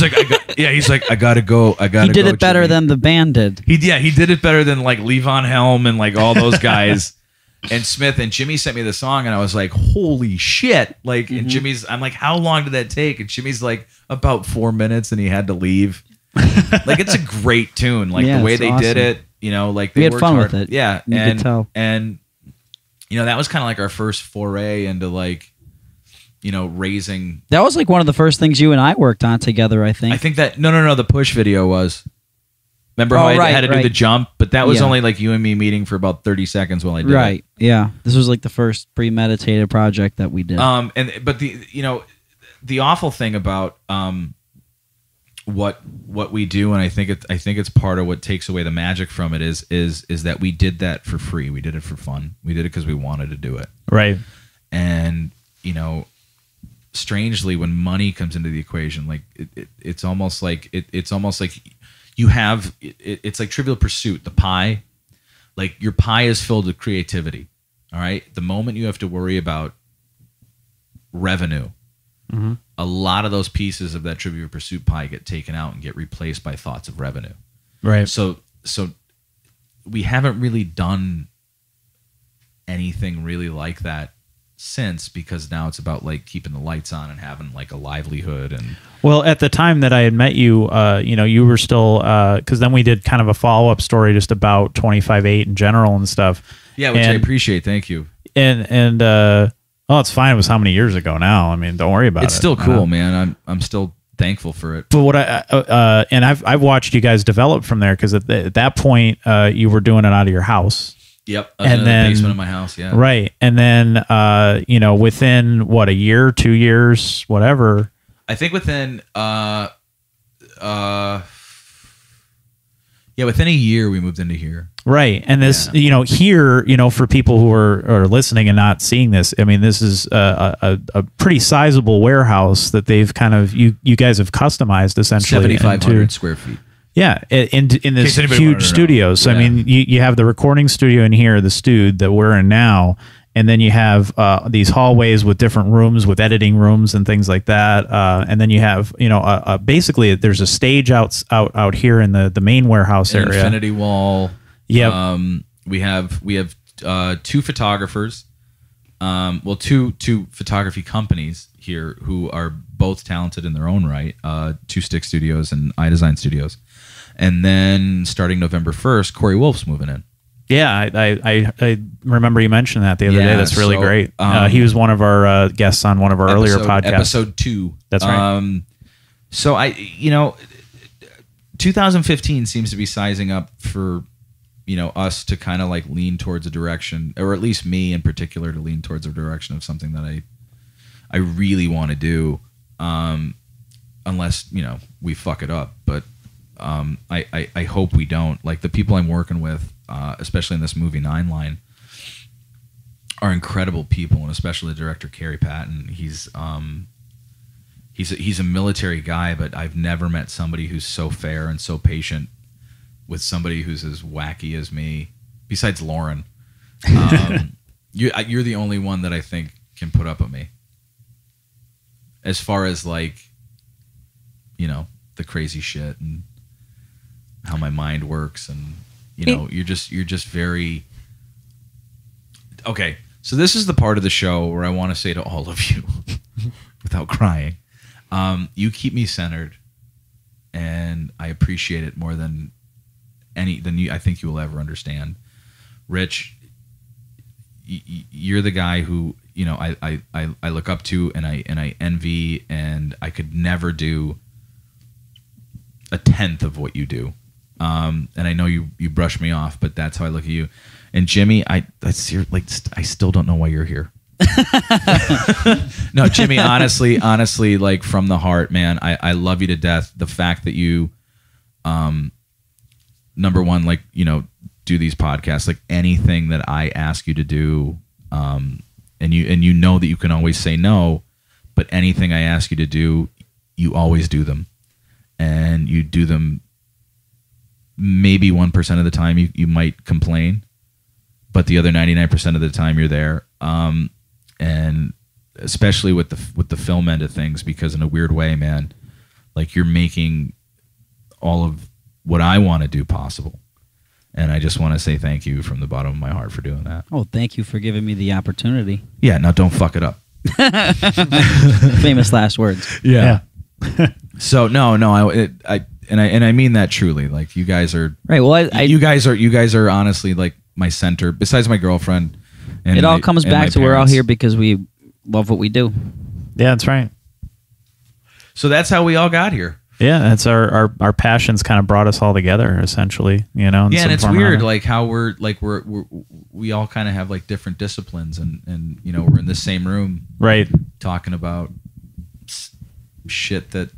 B: He's like, I gotta go.
C: He did it better than the band did.
B: He did it better than like Levon Helm and like all those guys. And Smith and Jimmy sent me the song, and I was like, holy shit. Like, and I'm like, how long did that take? And Jimmy's like, about 4 minutes, and he had to leave. Like, it's a great tune. Like, the way they did it, like,
C: we had fun with it.
B: Yeah.
C: You could tell.
B: And, that was kind of like our first foray into like, raising.
C: That was like one of the first things you and I worked on together, I think.
B: I think that, no, the Push video was. Remember how I had to do the jump? But that was only like you and me meeting for about 30 seconds while I did it.
C: Right, yeah. This was like the first premeditated project that we did.
B: But the awful thing about what we do, and I think it's part of what takes away the magic from it is that we did that for free. We did it for fun. We did it because we wanted to do it.
D: Right.
B: And strangely, when money comes into the equation, like it's almost like you have it's like Trivial Pursuit, the pie. Like, your pie is filled with creativity. All right. The moment you have to worry about revenue, a lot of those pieces of that Trivial Pursuit pie get taken out and get replaced by thoughts of revenue.
D: Right.
B: So we haven't really done anything really like that since, because now it's about like keeping the lights on and having like a livelihood. And
D: well, at the time that I had met you, you were still, because then we did kind of a follow-up story just about 25/8 in general and stuff.
B: Yeah, which I appreciate. Thank you.
D: And it's fine. It was how many years ago now? I mean, don't worry about it.
B: It's still cool, man. I'm still thankful for it.
D: But what and I've watched you guys develop from there, because at that point you were doing it out of your house.
B: Yep. And then the basement of my house. Yeah.
D: Right. And then, within what, a year, 2 years, whatever.
B: I think within, within a year we moved into here.
D: Right. And this, here, for people who are listening and not seeing this, I mean, this is a pretty sizable warehouse that they've kind of, you guys have customized essentially.
B: 7,500 square feet.
D: Yeah, in this huge studio. So, I mean, you have the recording studio in here, the studio that we're in now, and then you have these hallways with different rooms, with editing rooms and things like that. And then you have, basically there's a stage out here in the main warehouse area.
B: Infinity wall.
D: Yeah.
B: We have two photographers. Two photography companies here who are both talented in their own right. Two Stick Studios and iDesign Studios. And then starting November 1st, Corey Wolf's moving in.
D: Yeah, I remember you mentioned that the other day. That's really great. He was one of our guests on one of our earlier podcasts.
B: Episode 2.
D: That's right.
B: So 2015 seems to be sizing up for, us to kind of like lean towards a direction, or at least me in particular to lean towards a direction of something that I really want to do, unless, we fuck it up. But I hope we don't. Like, the people I'm working with, especially in this movie 9 Line, are incredible people, and especially the director Carrie Patton. He's a military guy, but I've never met somebody who's so fair and so patient with somebody who's as wacky as me. Besides Lauren, you're the only one that I think can put up with me. As far as like, the crazy shit and how my mind works, and you're just very okay. So this is the part of the show where I want to say to all of you, without crying, you keep me centered. and I appreciate it more than I think you will ever understand. Rich, you're the guy who, you know, I look up to and I envy, and I could never do a tenth of what you do. And I know you brush me off, but that's how I look at you. And Jimmy, I still don't know why you're here. No, Jimmy, honestly, like from the heart, man, I love you to death. The fact that you, number one, like, you know, do these podcasts, like anything that I ask you to do, and you know that you can always say no, but anything I ask you to do, you always do them, and you do them. Maybe 1% of the time you might complain, but the other 99% of the time you're there. And especially with the film end of things, because in a weird way, man, like you're making all of what I want to do possible. And I just want to say thank you from the bottom of my heart for doing that.
C: Oh, thank you for giving me the opportunity.
B: Yeah, now don't fuck it up.
C: Famous last words.
B: Yeah. So no, I mean that truly. Like you guys are
C: right. Well,
B: you guys are honestly like my center, besides my girlfriend. And
C: it all comes back to we're all here because we love what we do.
D: Yeah, that's right.
B: So that's how we all got here.
D: Yeah, that's our passions kind of brought us all together, essentially. You know.
B: Yeah, and it's weird, like how we all kind of have like different disciplines, and you know, we're in the same room,
D: right,
B: talking about shit that,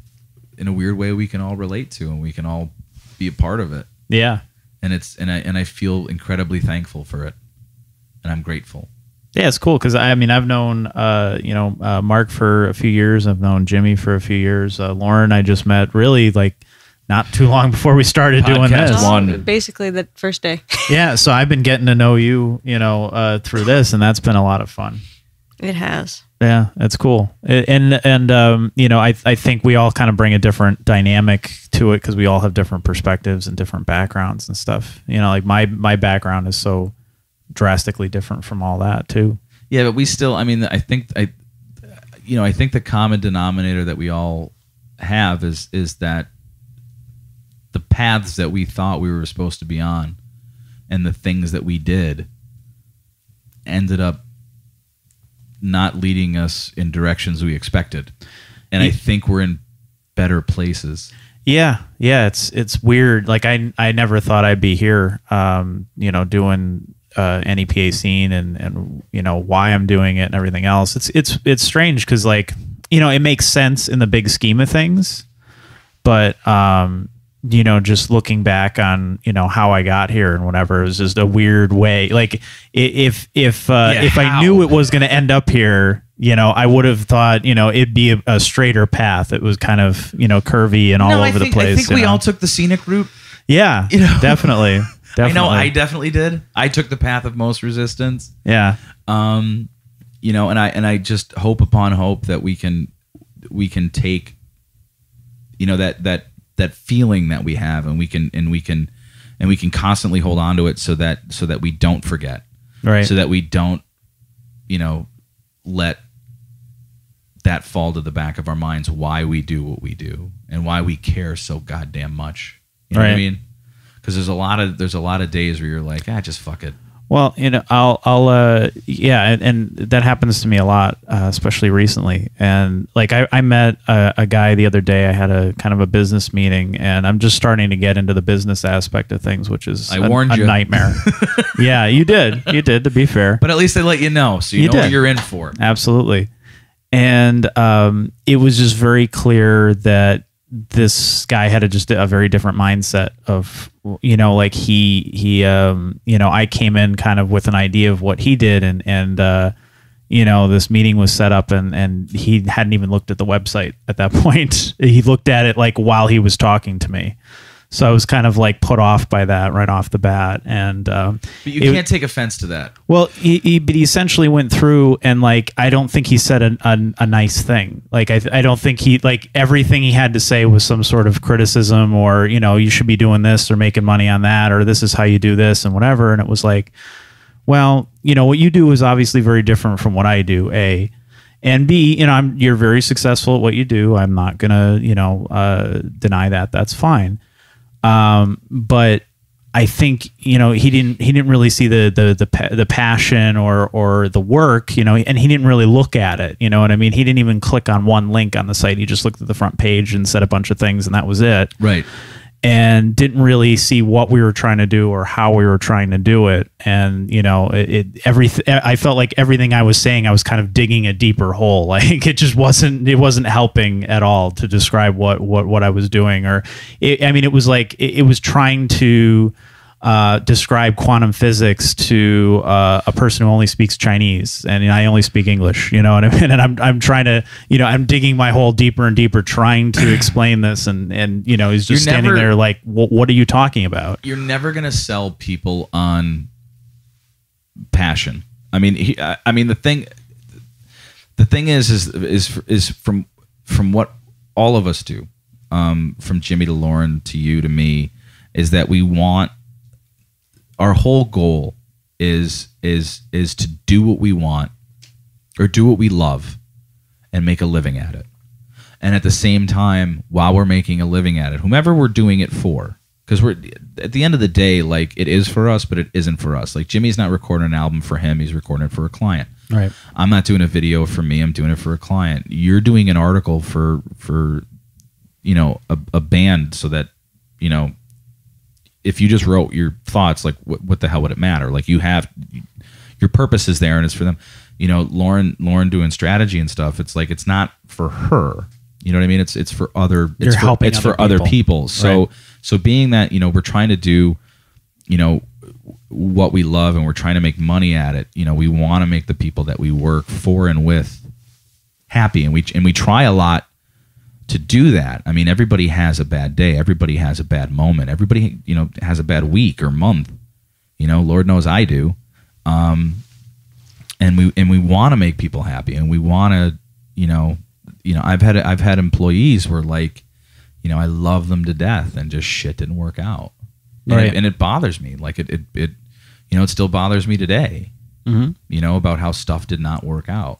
B: in a weird way, we can all relate to, and we can all be a part of it.
D: Yeah,
B: and I feel incredibly thankful for it, and I'm grateful.
D: Yeah, it's cool because I mean I've known Mark for a few years. I've known Jimmy for a few years. Lauren I just met really like not too long before we started doing this.
A: Basically the first day.
D: Yeah, so I've been getting to know you, through this, and that's been a lot of fun.
A: It has. Yeah,
D: that's cool. And I think we all kind of bring a different dynamic to it because we all have different perspectives and different backgrounds and stuff. You know, like my background is so drastically different from all that too.
B: Yeah, but we still, I mean, I think the common denominator that we all have is that the paths that we thought we were supposed to be on and the things that we did ended up not leading us in directions we expected. And I think we're in better places.
D: Yeah, it's weird. Like I never thought I'd be here, doing NEPA Scene and why I'm doing it and everything else. It's strange because it makes sense in the big scheme of things, but just looking back on how I got here and whatever, it was just a weird way. Like if I knew it was going to end up here, I would have thought it'd be a straighter path. It was kind of curvy and all over the place.
B: I think we all took the scenic route.
D: Yeah, definitely.
B: I know I definitely did. I took the path of most resistance.
D: Yeah.
B: And I just hope upon hope that we can take, that feeling that we have, and we can constantly hold on to it so that we don't forget.
D: Right.
B: So that we don't, let that fall to the back of our minds why we do what we do and why we care so goddamn much. You know what I mean? Because there's a lot of days where you're like, just fuck it.
D: Well, I'll and that happens to me a lot, especially recently. And like I met a guy the other day. I had a kind of a business meeting, and I'm just starting to get into the business aspect of things, which is a nightmare. Yeah, you did, to be fair.
B: But at least they let you know, so you know what you're in for.
D: Absolutely. And it was just very clear that this guy had just a very different mindset of, I came in kind of with an idea of what he did, and this meeting was set up, and he hadn't even looked at the website at that point. He looked at it like while he was talking to me. So I was kind of like put off by that right off the bat. And
B: but you can't take offense to that.
D: Well, he essentially went through, and like I don't think he said a nice thing. Like I don't think he, like, everything he had to say was some sort of criticism, or you should be doing this or making money on that, or this is how you do this and whatever. And it was like, well, what you do is obviously very different from what I do. And B, you're very successful at what you do. I'm not gonna, deny that. That's fine. But I think, he didn't really see the passion or the work, and he didn't really look at it. You know what I mean? He didn't even click on one link on the site. He just looked at the front page and said a bunch of things, and that was it.
B: Right.
D: And didn't really see what we were trying to do or how we were trying to do it. And, I felt like everything I was saying, I was kind of digging a deeper hole. Like it just wasn't helping at all to describe what I was doing. Or, it was like, it was trying to describe quantum physics to a person who only speaks Chinese, and I only speak English. You know what I mean? And I'm trying to, I'm digging my hole deeper and deeper, trying to explain this, and he's just standing there like, what are you talking about? You're
B: never gonna sell people on passion. I mean, the thing is from what all of us do, from Jimmy to Lauren to you to me, is that we want. Our whole goal is to do what we want or do what we love and make a living at it. And at the same time, while we're making a living at it, whomever we're doing it for, because we're at the end of the day, like it is for us, but it isn't for us. Like Jimmy's not recording an album for him; he's recording it for a client.
D: Right.
B: I'm not doing a video for me; I'm doing it for a client. You're doing an article for a band, so that if you just wrote your thoughts, like what the hell would it matter? Like your purpose is there and it's for them. Lauren doing strategy and stuff. It's like, it's not for her. You know what I mean? It's for other, it's for other people. So, right. So being that, we're trying to do, what we love and we're trying to make money at it. We want to make the people that we work for and with happy. And we try a lot to do that. I mean, everybody has a bad day. Everybody has a bad moment. Everybody, has a bad week or month. Lord knows I do. And we want to make people happy, and we want to, I've had employees where like, I love them to death, and just shit didn't work out.
D: Right.
B: And it bothers me. Like it still bothers me today. Mm-hmm. About how stuff did not work out,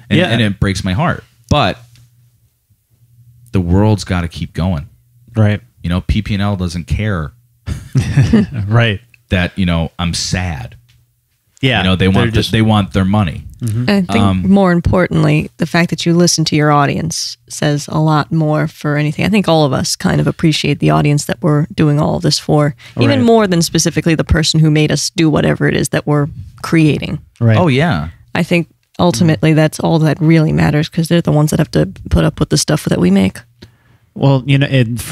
B: and it breaks my heart. But the world's got to keep going.
D: Right.
B: PP&L doesn't care.
D: Right.
B: That, I'm sad.
D: Yeah.
B: They want their money.
A: Mm-hmm. I think more importantly, the fact that you listen to your audience says a lot more for anything. I think all of us kind of appreciate the audience that we're doing all of this for, even more than specifically the person who made us do whatever it is that we're creating.
D: Right.
B: Oh, yeah.
A: I think ultimately that's all that really matters, because they're the ones that have to put up with the stuff that we make.
D: Well,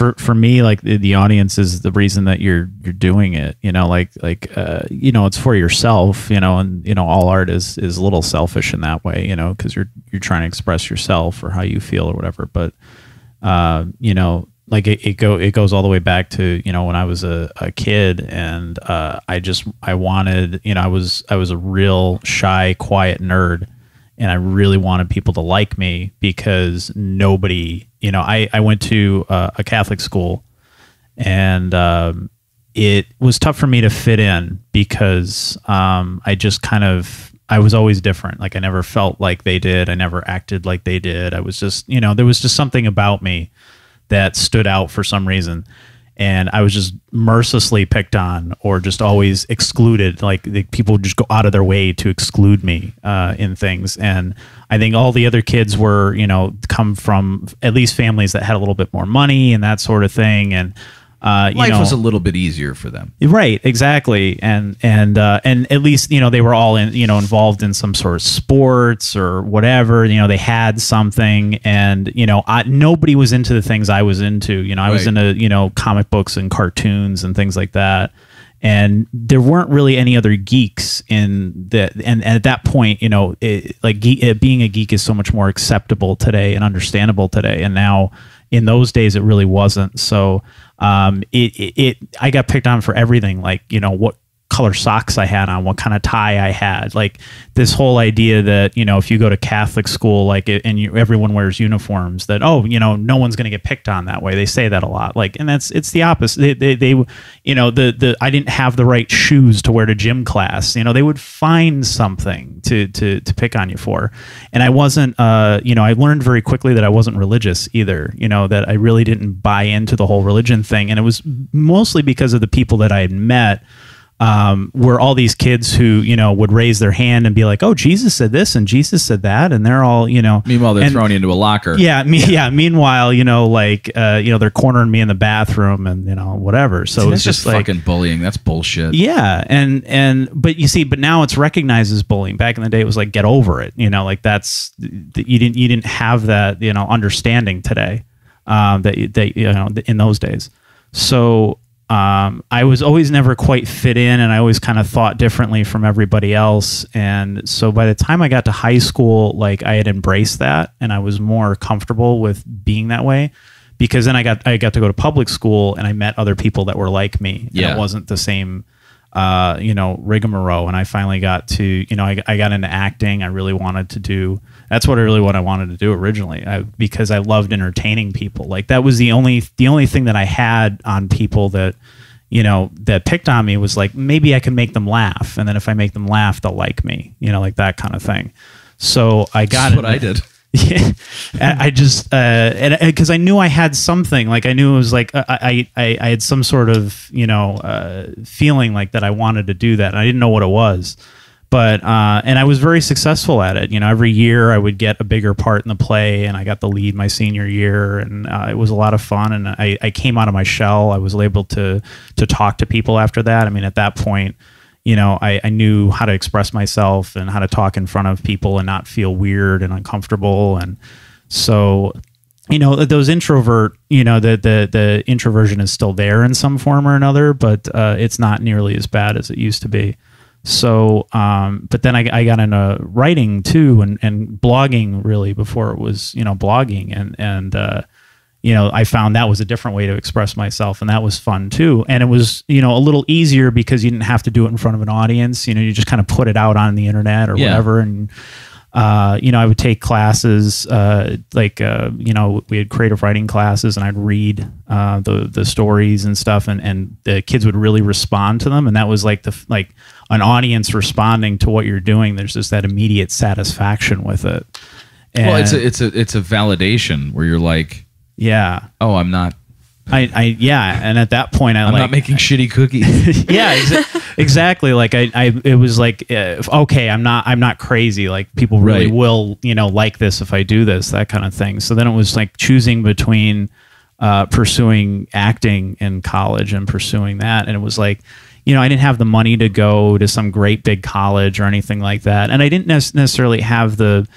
D: for me, like the audience is the reason that you're doing it. It's for yourself. And all art is a little selfish in that way. Because you're trying to express yourself or how you feel or whatever. But like it goes all the way back to when I was a kid, and I wanted, I was a real shy, quiet nerd. And I really wanted people to like me, because nobody, I went to a Catholic school, and it was tough for me to fit in, because I was always different. Like I never felt like they did. I never acted like they did. I was just, there was just something about me that stood out for some reason. And I was just mercilessly picked on, or just always excluded. Like people would just go out of their way to exclude me in things. And I think all the other kids were, come from at least families that had a little bit more money and that sort of thing. And
B: life was a little bit easier for them,
D: right? Exactly, and at least they were all involved in some sort of sports or whatever. They had something, and nobody was into the things I was into. I was into comic books and cartoons and things like that. And there weren't really any other geeks in that. And at that point, being a geek is so much more acceptable today and understandable today. And now, in those days, it really wasn't. So I got picked on for everything, like what color socks I had on, what kind of tie I had. Like this whole idea that, you know, if you go to Catholic school, like everyone wears uniforms, that, oh, you know, no one's going to get picked on that way. They say that a lot. Like, and it's the opposite. They you know, I didn't have the right shoes to wear to gym class. You know, they would find something to pick on you for. And I wasn't, you know, I learned very quickly that I wasn't religious either, you know, that I really didn't buy into the whole religion thing. And it was mostly because of the people that I had met, were all these kids who, you know, would raise their hand and be like, oh, Jesus said this and Jesus said that. And they're all, you know.
B: Meanwhile, they're throwing you into a locker.
D: Yeah. Meanwhile, you know, like, you know, they're cornering me in the bathroom and, you know, whatever. So it's just like
B: fucking bullying. That's bullshit.
D: Yeah. But you see, but now it's recognized as bullying. Back in the day, it was like, get over it. You know, like that's, you didn't have that, you know, understanding today, that you know, in those days. So, I was always never quite fit in, and I always kind of thought differently from everybody else. And so by the time I got to high school, like I had embraced that, and I was more comfortable with being that way, because then I got to go to public school, and I met other people that were like me.
B: Yeah.
D: And it wasn't the same, you know, rigmarole. And I finally got to, you know, I got into acting. I really wanted to do. That's what I wanted to do originally, because I loved entertaining people. Like that was the only thing that I had on people that, you know, that picked on me, was like, maybe I can make them laugh, and then if I make them laugh, they'll like me, you know, like that kind of thing. So I got
B: That's what I did.
D: Yeah, I just and because I knew I had something, like I knew it was like I had some sort of, you know, feeling like that I wanted to do that, and I didn't know what it was. But and I was very successful at it. You know, every year I would get a bigger part in the play, and I got the lead my senior year, and it was a lot of fun. And I came out of my shell. I was able to talk to people after that. I mean, at that point, you know, I knew how to express myself and how to talk in front of people and not feel weird and uncomfortable. And so, you know, those introvert, you know, the introversion is still there in some form or another, but it's not nearly as bad as it used to be. So, but then I got into writing too, and blogging really before it was, you know, blogging, and you know, I found that was a different way to express myself, and that was fun too. And it was, you know, a little easier because you didn't have to do it in front of an audience. You know, you just kind of put it out on the internet or whatever. And, you know, I would take classes, like, you know, we had creative writing classes, and I'd read the stories and stuff, and the kids would really respond to them. And that was like an audience responding to what you're doing. There's just that immediate satisfaction with it. And
B: well, it's a validation where you're like,
D: yeah,
B: oh, I'm not.
D: Yeah, and at that point,
B: I'm not making shitty cookies.
D: Yeah, exactly. Like it was like, okay, I'm not crazy. Like people really will, you know, like this if I do this, that kind of thing. So then it was like choosing between pursuing acting in college and pursuing that, and it was like, you know, I didn't have the money to go to some great big college or anything like that, and I didn't necessarily have the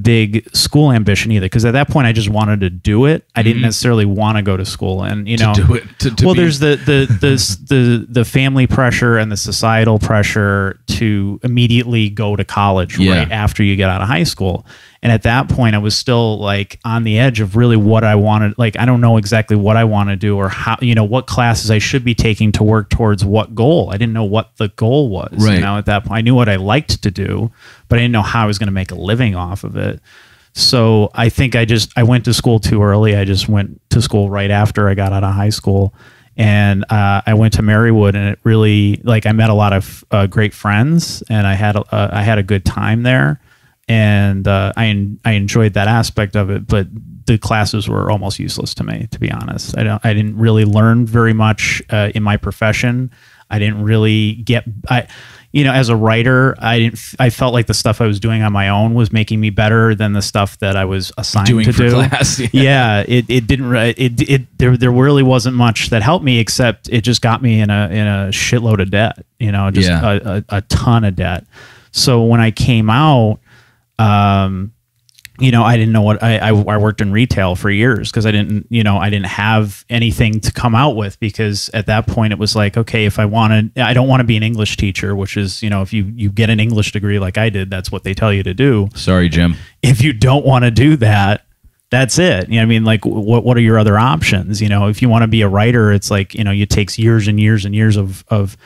D: big school ambition either, because at that point I just wanted to do it. I didn't necessarily want to go to school, and you know,
B: to do it. To
D: well,
B: be...
D: there's the family pressure and the societal pressure to immediately go to college right after you get out of high school. And at that point, I was still like on the edge of really what I wanted. Like, I don't know exactly what I want to do, or how, you know, what classes I should be taking to work towards what goal. I didn't know what the goal was.
B: Right.
D: You know, at that point, I knew what I liked to do, but I didn't know how I was going to make a living off of it. So I think I went to school too early. I just went to school right after I got out of high school. And I went to Marywood, and it really, like, I met a lot of great friends, and I had a good time there. And I enjoyed that aspect of it, but the classes were almost useless to me, to be honest. I didn't really learn very much in my profession. I didn't really you know, as a writer, I felt like the stuff I was doing on my own was making me better than the stuff that I was assigned to do.
B: Class,
D: yeah, there really wasn't much that helped me, except it just got me in a shitload of debt. You know, just a ton of debt. So when I came out, you know, I didn't know what I worked in retail for years, because I didn't have anything to come out with, because at that point it was like, okay, I don't want to be an English teacher, which is, you know, if you get an English degree like I did, that's what they tell you to do.
B: Sorry, Jim.
D: If you don't want to do that, that's it. You know what I mean? Like, what are your other options? You know, if you want to be a writer, it's like, you know, it takes years and years and years of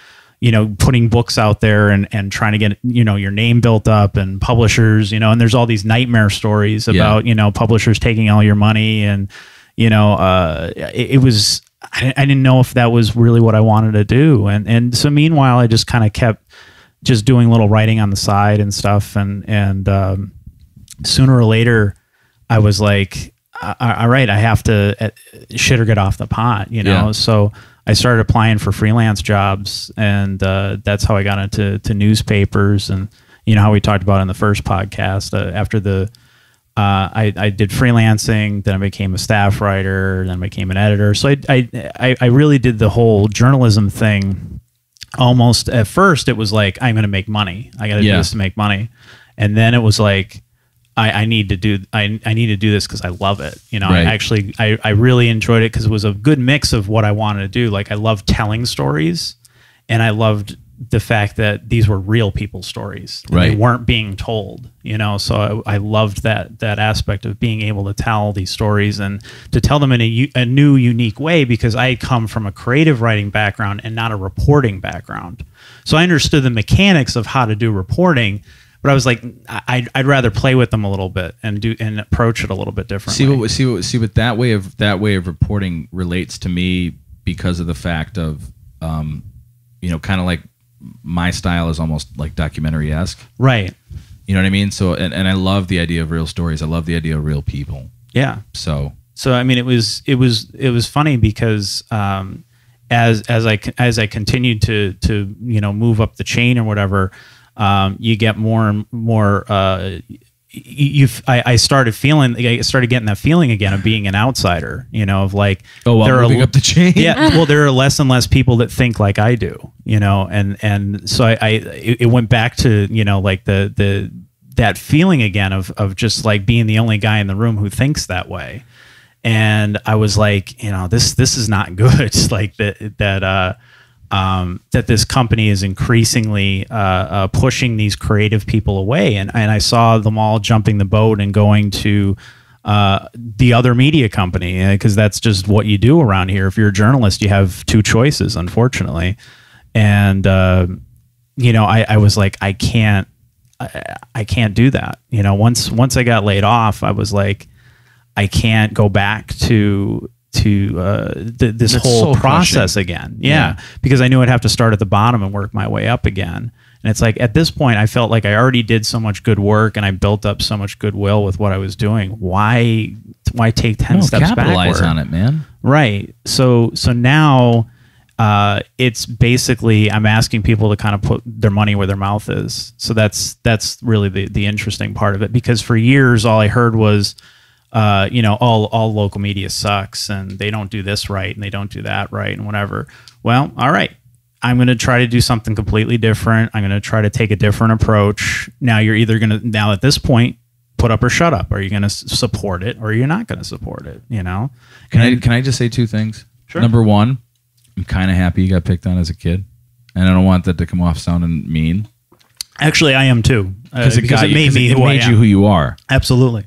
D: putting books out there and trying to get, your name built up and publishers, and there's all these nightmare stories about, publishers taking all your money. And, it was, I didn't know if that was really what I wanted to do. And so meanwhile, I just kind of kept just doing little writing on the side and stuff. And sooner or later I was like, all right, I have to shit or get off the pot, So I started applying for freelance jobs, and that's how I got into newspapers. And how we talked about in the first podcast. After I did freelancing, then I became a staff writer, then I became an editor. So I really did the whole journalism thing. Almost at first, it was like, I'm going to make money. I got to do this to make money, and then it was like, I need to do this because I love it. Right. I really enjoyed it because it was a good mix of what I wanted to do. Like, I loved telling stories, and I loved the fact that these were real people's stories. Right. They weren't being told, so I loved that aspect of being able to tell these stories and to tell them in a new, unique way, because I had come from a creative writing background and not a reporting background. So I understood the mechanics of how to do reporting, but I was like, I'd rather play with them a little bit and approach it a little bit differently.
B: See what that way of reporting relates to me, because of the fact of, kind of like my style is almost like documentary-esque.
D: Right.
B: You know what I mean? So, and I love the idea of real stories. I love the idea of real people.
D: Yeah.
B: So
D: I mean, it was funny because, as I continued to move up the chain or whatever, you get more and more. I started getting that feeling again of being an outsider. Of like,
B: moving up the chain.
D: Yeah. Well, there are less and less people that think like I do. And so it went back to like that feeling again of just like being the only guy in the room who thinks that way. And I was like, this is not good. Like that this company is increasingly pushing these creative people away, and I saw them all jumping the boat and going to the other media company, because that's just what you do around here. If you're a journalist, you have two choices, unfortunately. And I was like, I can't do that. Once I got laid off, I was like, I can't go back to this whole process again. Yeah. Because I knew I'd have to start at the bottom and work my way up again. And it's like, at this point, I felt like I already did so much good work and I built up so much goodwill with what I was doing. Why take 10 steps
B: capitalize
D: backward?
B: On it, man.
D: Right. So now it's basically, I'm asking people to kind of put their money where their mouth is. So that's really the interesting part of it, because for years, all I heard was, all local media sucks and they don't do this right and they don't do that right and whatever. Well, all right. I'm going to try to do something completely different. I'm going to try to take a different approach. Now you're either going to, now at this point, put up or shut up. Are you going to support it or you're not going to support it?
B: Can I just say two things?
D: Sure.
B: Number one, I'm kind of happy you got picked on as a kid, and I don't want that to come off sounding mean.
D: Actually, I am too. Because it made you
B: who you are.
D: Absolutely.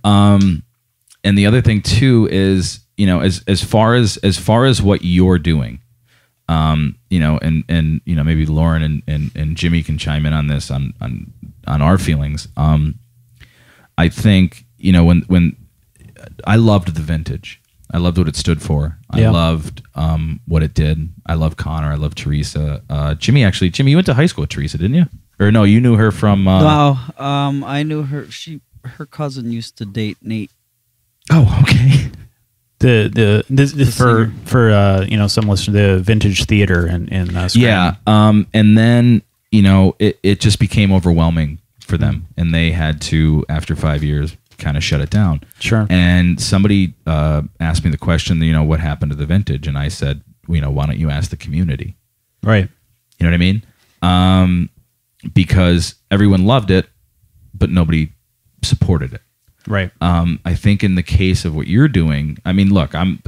B: And the other thing too is, as far as what you're doing, and maybe Lauren and Jimmy can chime in on this on our feelings. I think, when I loved the vintage, I loved what it stood for. I loved what it did. I love Connor. I love Teresa. Jimmy, you went to high school with Teresa, didn't you? Or no, you knew her from.
C: No, I knew her. Her cousin used to date Nate.
B: Oh, okay.
D: For some listeners, the Vintage Theater in
B: yeah. And then it just became overwhelming for them, and they had to, after 5 years, kind of shut it down.
D: Sure.
B: And somebody asked me the question, what happened to the Vintage? And I said, why don't you ask the community?
D: Right.
B: You know what I mean? Because everyone loved it, but nobody supported it.
D: Right.
B: I think in the case of what you're doing, I mean, look, I'm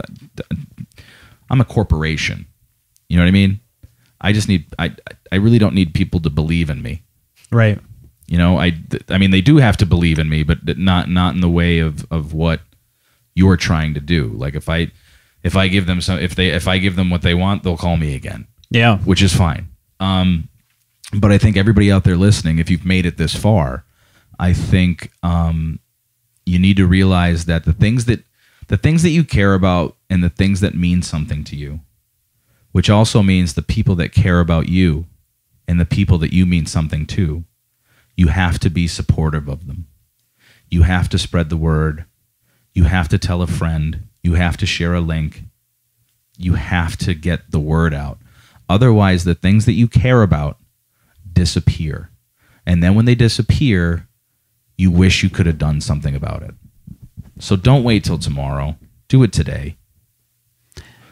B: a corporation. You know what I mean? I really don't need people to believe in me.
D: Right.
B: I mean, they do have to believe in me, but not in the way of what you're trying to do. Like if I give them if I give them what they want, they'll call me again.
D: Yeah.
B: Which is fine. But I think everybody out there listening, if you've made it this far, I think you need to realize that the things that you care about and the things that mean something to you, which also means the people that care about you and the people that you mean something to, you have to be supportive of them. You have to spread the word. You have to tell a friend. You have to share a link. You have to get the word out. Otherwise, the things that you care about disappear. And then when they disappear, you wish you could have done something about it. So don't wait till tomorrow. Do it today.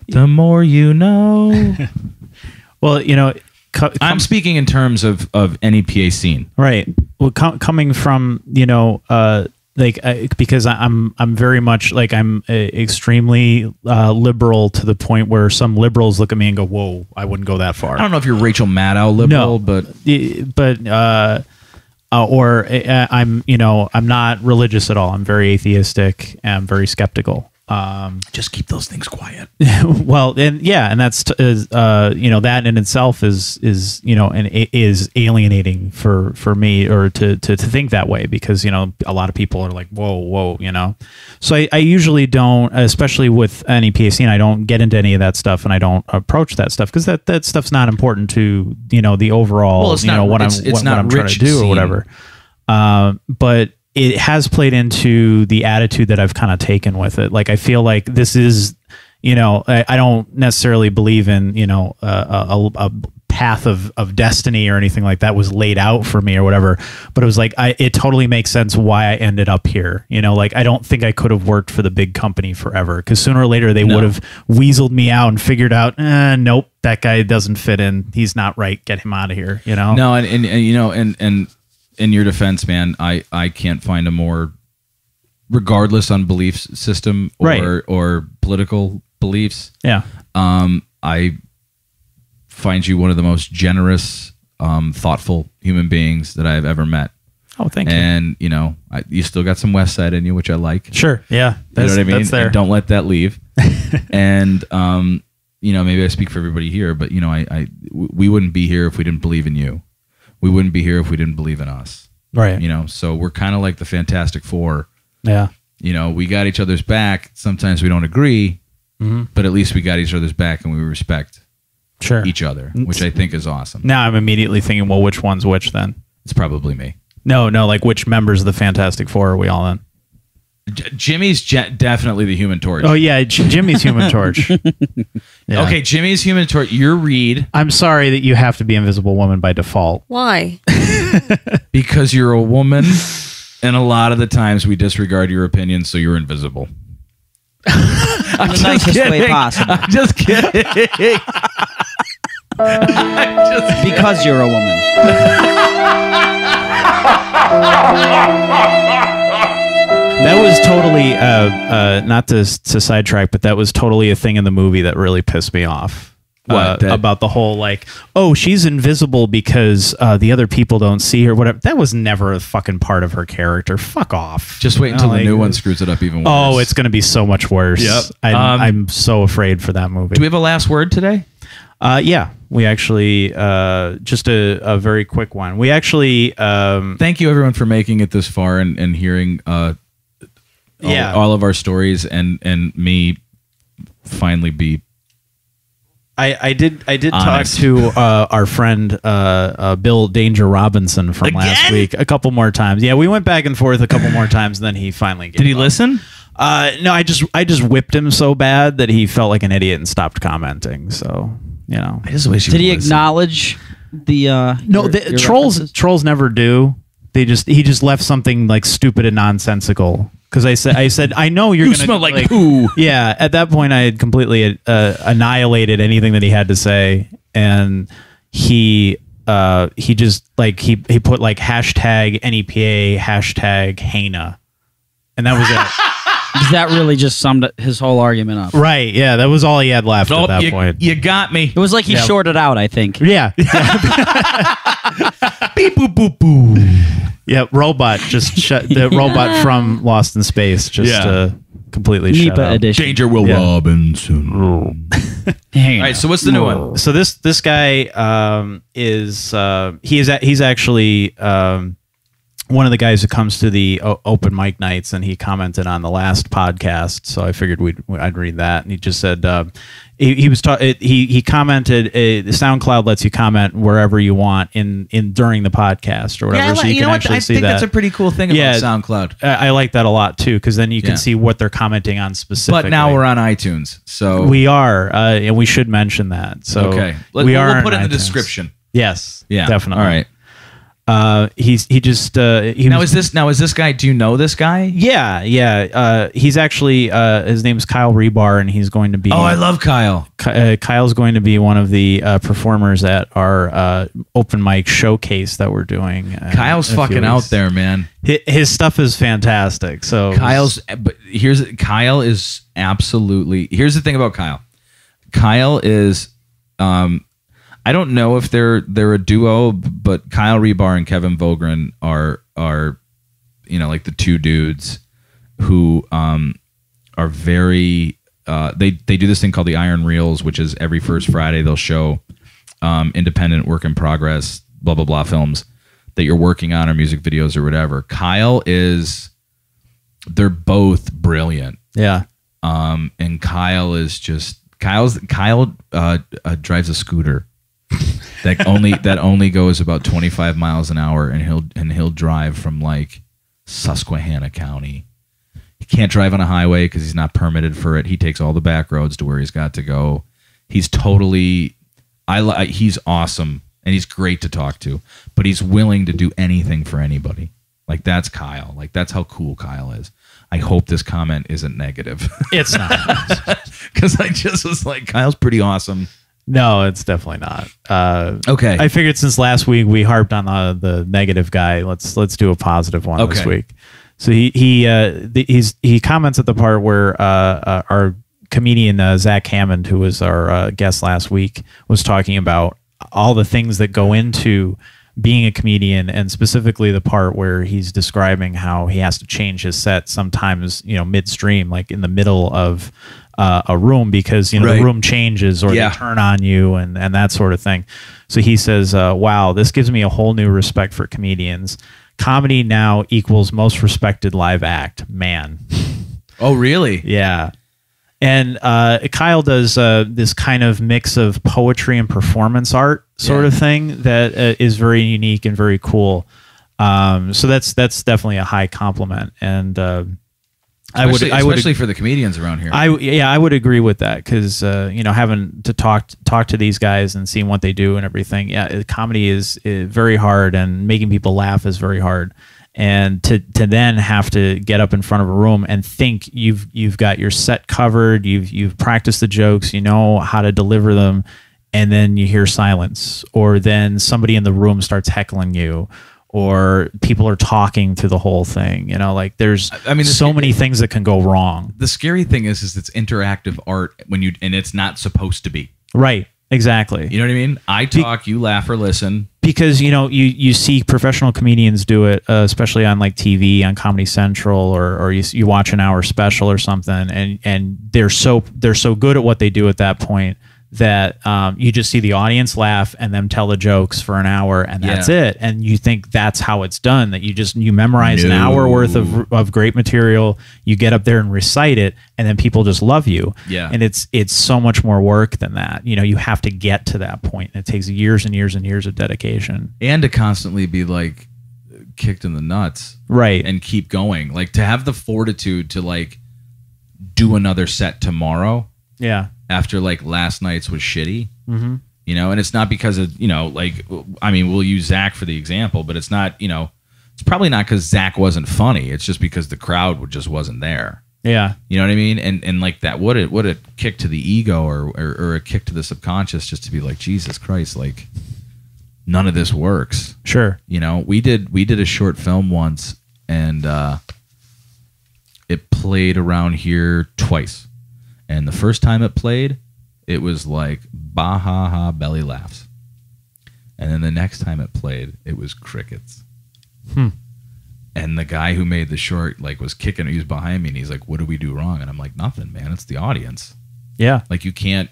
B: The more you know.
D: Well, you know,
B: I'm speaking in terms of NEPA Scene.
D: Right. Well, coming from, you know, because I'm very much like I'm extremely liberal to the point where some liberals look at me and go, "Whoa, I wouldn't go that far."
B: I don't know if you're Rachel Maddow liberal, but I'm, you know, I'm not religious at all. I'm very atheistic and I'm very skeptical. Just keep those things quiet.
D: Well, and that's you know, that in itself is you know, and is alienating for me, or to think that way, because, you know, a lot of people are like, whoa, you know. So I usually don't, especially with NEPA Scene, I don't get into any of that stuff, and I don't approach that stuff because that stuff's not important to, you know, the overall,
B: well, it's
D: you
B: not,
D: know, what
B: it's not
D: I'm trying to do
B: scene.
D: Or whatever. But it has played into the attitude that I've kind of taken with it. Like, I feel like this is, you know, I don't necessarily believe in, you know, a path of destiny or anything like that was laid out for me or whatever. But it was like, it totally makes sense why I ended up here. You know, like, I don't think I could have worked for the big company forever, because sooner or later they would have weaseled me out and figured out, nope, that guy doesn't fit in. He's not right. Get him out of here. You know?
B: No. And you know, and in your defense, man, I can't find a more, regardless on belief system or political beliefs.
D: Yeah.
B: I find you one of the most generous, thoughtful human beings that I've ever met.
D: Oh, thank you.
B: And, you know, you still got some West Side in you, which I like.
D: Sure. Yeah.
B: You know what I mean?
D: That's there.
B: And don't let that leave. And, you know, maybe I speak for everybody here, but, you know, we wouldn't be here if we didn't believe in you. We wouldn't be here if we didn't believe in us.
D: Right.
B: You know, so we're kind of like the Fantastic Four.
D: Yeah.
B: You know, we got each other's back. Sometimes we don't agree, but at least we got each other's back and we respect each other, which I think is awesome.
D: Now I'm immediately thinking, well, which one's which then?
B: It's probably me.
D: No, like which members of the Fantastic Four are we all in?
B: Jimmy's definitely the Human Torch.
D: Oh, yeah, Jimmy's Human Torch. Yeah.
B: Okay, Jimmy's Human Torch. You're Reed.
D: I'm sorry that you have to be Invisible Woman by default.
A: Why?
B: Because you're a woman, and a lot of the times we disregard your opinion, so you're invisible.
C: In the nicest way possible.
B: I'm just kidding.
C: Because you're a woman.
D: That was totally, not to sidetrack, but that was totally a thing in the movie that really pissed me off.
B: What?
D: About the whole, like, oh, she's invisible because the other people don't see her, whatever. That was never a fucking part of her character. Fuck off.
B: Just wait until the new one screws it up even worse.
D: Oh, it's going to be so much worse.
B: Yep.
D: I'm so afraid for that movie.
B: Do we have a last word today?
D: Yeah, we actually, just a very quick one. We actually...
B: Thank you, everyone, for making it this far and hearing all of our stories and me finally be
D: I did
B: honest.
D: talk to our friend Bill Danger Robinson from last week a couple more times. Yeah, we went back and forth a couple more times, and then he finally gave
B: Did he
D: up.
B: listen?
D: No, I just whipped him so bad that he felt like an idiot and stopped commenting. So, you know.
B: I just wish
C: Did he acknowledge the
D: No,
C: your
D: trolls never do. He just left something like stupid and nonsensical. Because I said I know you're
B: You
D: gonna
B: smell like poo.
D: Yeah, at that point I had completely annihilated anything that he had to say, and he just like he put like hashtag NEPA hashtag Hana, and that was it.
C: That really just summed his whole argument up.
D: Right? Yeah, that was all he had left at that point.
B: You got me.
C: It was like he shorted out, I think.
D: Yeah.
B: Beep boop boop boo.
D: Yeah, robot just shut the robot from Lost in Space. Just completely shut
C: NEPA
D: up.
C: edition.
B: Danger Will
D: Yeah.
B: Robinson. All right, so what's the new one?
D: So this guy he's actually one of the guys who comes to the open mic nights, and he commented on the last podcast. So I figured I'd read that, and he just said he commented the SoundCloud lets you comment wherever you want in during the podcast or whatever, so you can actually see that.
B: I think that's a pretty cool thing about SoundCloud.
D: I like that a lot too, because then you can see what they're commenting on specifically.
B: But now we're on iTunes, so
D: we are, and we should mention that. So
B: okay,
D: we'll
B: put it in the
D: iTunes.
B: description.
D: Yes,
B: Yeah,
D: definitely.
B: All right.
D: Is
B: this guy? Do you know this guy?
D: Yeah. He's actually his name's Kyle Rebar, and he's going to be.
B: Oh, I love Kyle.
D: Kyle's going to be one of the performers at our open mic showcase that we're doing.
B: Kyle's fucking out there, man.
D: His stuff is fantastic. So
B: But Kyle is absolutely. Here's the thing about Kyle. Kyle is. I don't know if they're a duo, but Kyle Rebar and Kevin Vogren are like the two dudes who are very they do this thing called the Iron Reels, which is every first Friday they'll show independent work in progress blah blah blah films that you're working on or music videos or whatever. They're both brilliant.
D: Yeah.
B: And Kyle drives a scooter that only goes about 25 miles an hour, and he'll drive from like Susquehanna County. He can't drive on a highway because he's not permitted for it. He takes all the back roads to where he's got to go. He's he's awesome, and he's great to talk to, but he's willing to do anything for anybody. Like, that's Kyle. Like, that's how cool Kyle is. I hope this comment isn't negative.
D: It's not.
B: Because I just was like, Kyle's pretty awesome.
D: No, it's definitely not.
B: Okay.
D: I figured since last week we harped on the negative guy, let's do a positive one this week. So he comments at the part where our comedian Zach Hammond, who was our guest last week, was talking about all the things that go into being a comedian, and specifically the part where he's describing how he has to change his set sometimes, midstream, like in the middle of a room, because the room changes or they turn on you and that sort of thing. So he says, wow, this gives me a whole new respect for comedians. Comedy now equals most respected live act. Man.
B: Oh, really?
D: Yeah. And Kyle does this kind of mix of poetry and performance art sort of thing that is very unique and very cool. So that's definitely a high compliment. And especially
B: for the comedians around here.
D: I would agree with that, because having to talk to these guys and seeing what they do and everything. Yeah, comedy is very hard, and making people laugh is very hard. And to then have to get up in front of a room and think you've got your set covered, you've practiced the jokes, you know how to deliver them, and then you hear silence, or then somebody in the room starts heckling you, or people are talking through the whole thing. There's so many things that can go wrong.
B: The scary thing is it's interactive art and it's not supposed to be.
D: Right. Exactly.
B: You know what I mean? I talk, you laugh or listen.
D: Because, you see professional comedians do it, especially on like TV, on Comedy Central, or you watch an hour special or something, and they're so good at what they do at that point that you just see the audience laugh and them tell the jokes for an hour, and that's it. And you think that's how it's done, that you memorize an hour worth of great material, you get up there and recite it, and then people just love you.
B: Yeah.
D: And it's so much more work than that. You have to get to that point. It takes years and years and years of dedication.
B: And to constantly be like kicked in the nuts.
D: Right.
B: And keep going. Like, to have the fortitude to like do another set tomorrow.
D: Yeah.
B: After like last night's was shitty, and it's not because of, we'll use Zach for the example, but it's not, it's probably not because Zach wasn't funny. It's just because the crowd just wasn't there.
D: Yeah.
B: You know what I mean? And like that, what a kick to the ego or a kick to the subconscious, just to be like, Jesus Christ, like none of this works.
D: Sure.
B: We did a short film once, and it played around here twice. And the first time it played, it was like bah ha ha belly laughs. And then the next time it played, it was crickets. And the guy who made the short like was kicking. He was behind me, and he's like, "What do we do wrong?" And I'm like, "Nothing, man. It's the audience.
D: Yeah.
B: Like you can't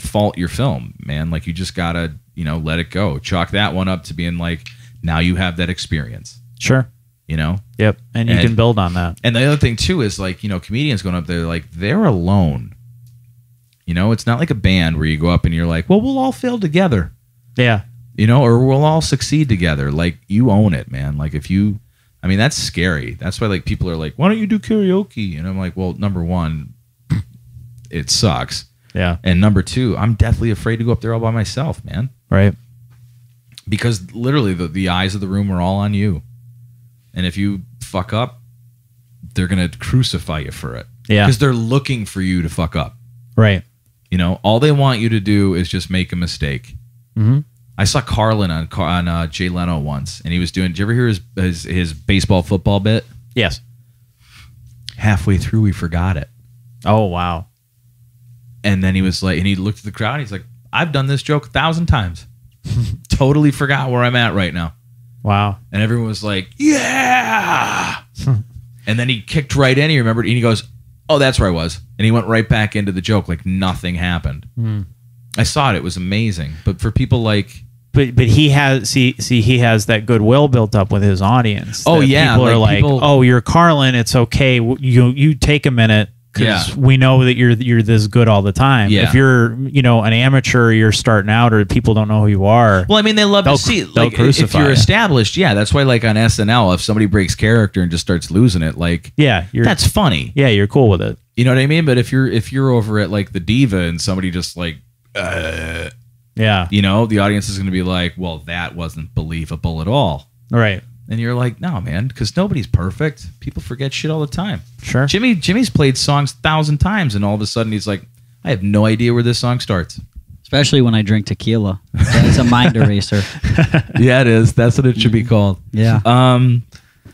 B: fault your film, man. Like you just gotta let it go. Chalk that one up to being like, now you have that experience.
D: Sure. Yep. And you can build on that.
B: And the other thing too is like comedians going up there like they're alone. It's not like a band where you go up and you're like, well, we'll all fail together.
D: Yeah.
B: Or we'll all succeed together. Like you own it, man. Like that's scary. That's why like people are like, why don't you do karaoke? And I'm like, well, number one, it sucks.
D: Yeah.
B: And number two, I'm deathly afraid to go up there all by myself, man.
D: Right.
B: Because literally the eyes of the room are all on you. And if you fuck up, they're going to crucify you for it.
D: Yeah.
B: Because they're looking for you to fuck up.
D: Right.
B: All they want you to do is just make a mistake.
D: Mm-hmm.
B: I saw Carlin on Jay Leno once, and he was doing. Did you ever hear his baseball football bit?
D: Yes.
B: Halfway through, he forgot it.
D: Oh wow!
B: And then he was like, and he looked at the crowd. And he's like, "I've done this joke 1,000 times. Totally forgot where I'm at right now."
D: Wow!
B: And everyone was like, "Yeah!" And then he kicked right in. He remembered, and he goes, "Oh, that's where I was." And he went right back into the joke like nothing happened.
D: Mm.
B: I saw it. It was amazing. But for people like...
D: But he has he has that goodwill built up with his audience.
B: Oh yeah,
D: people are like, oh, you're Carlin. It's okay. You take a minute because we know that you're this good all the time.
B: Yeah.
D: If you're an amateur, you're starting out, or people don't know who you are.
B: Well, I mean, they love to see like if you're established. Yeah, that's why like on SNL, if somebody breaks character and just starts losing it, like that's funny.
D: Yeah, you're cool with it.
B: You know what I mean? But if you're over at like the Diva and somebody just like.
D: Yeah.
B: The audience is going to be like, well, that wasn't believable at all.
D: Right.
B: And you're like, no, man, because nobody's perfect. People forget shit all the time.
D: Sure.
B: Jimmy's played songs 1,000 times, and all of a sudden he's like, I have no idea where this song starts.
C: Especially when I drink tequila. It's a mind eraser.
B: Yeah, it is. That's what it should be called.
C: Yeah.
B: All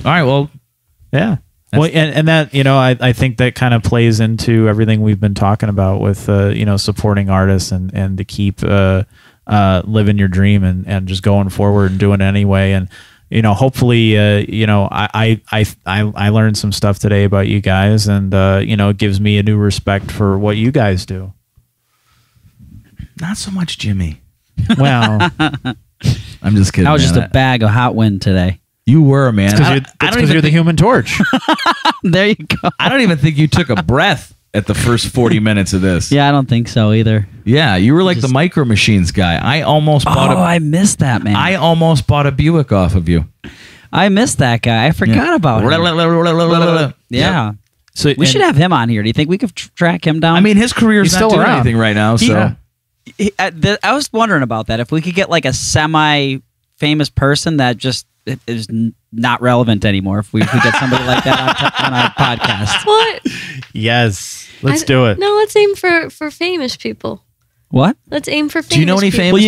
B: right, well.
D: Yeah. Well, and that, I think that kind of plays into everything we've been talking about with, supporting artists and to keep living your dream and just going forward and doing it anyway. And, hopefully, I learned some stuff today about you guys, and, it gives me a new respect for what you guys do.
B: Not so much Jimmy.
D: Well,
B: I'm just kidding.
C: I was just a bag of hot wind today.
B: You were, man.
D: Because you're the Human Torch.
C: There you go.
B: I don't even think you took a breath at the first 40 minutes of this.
C: Yeah, I don't think so either.
B: Yeah, you were like the Micro Machines guy. I almost bought
C: I missed that, man.
B: I almost bought a Buick off of you.
C: I missed that guy. I forgot about him. Yeah.
D: So
C: we should have him on here. Do you think we could track him down?
B: I mean, his career's
D: He's
B: not
D: still
B: doing
D: around.
B: anything right now, so...
C: I was wondering about that. If we could get like a semi-famous person that just is not relevant anymore, if we could get somebody like that on our podcast.
A: What?
D: Yes. Let's do it.
A: No, let's aim for famous people.
C: What?
A: Let's aim for famous
B: Do you know any
A: people.
B: famous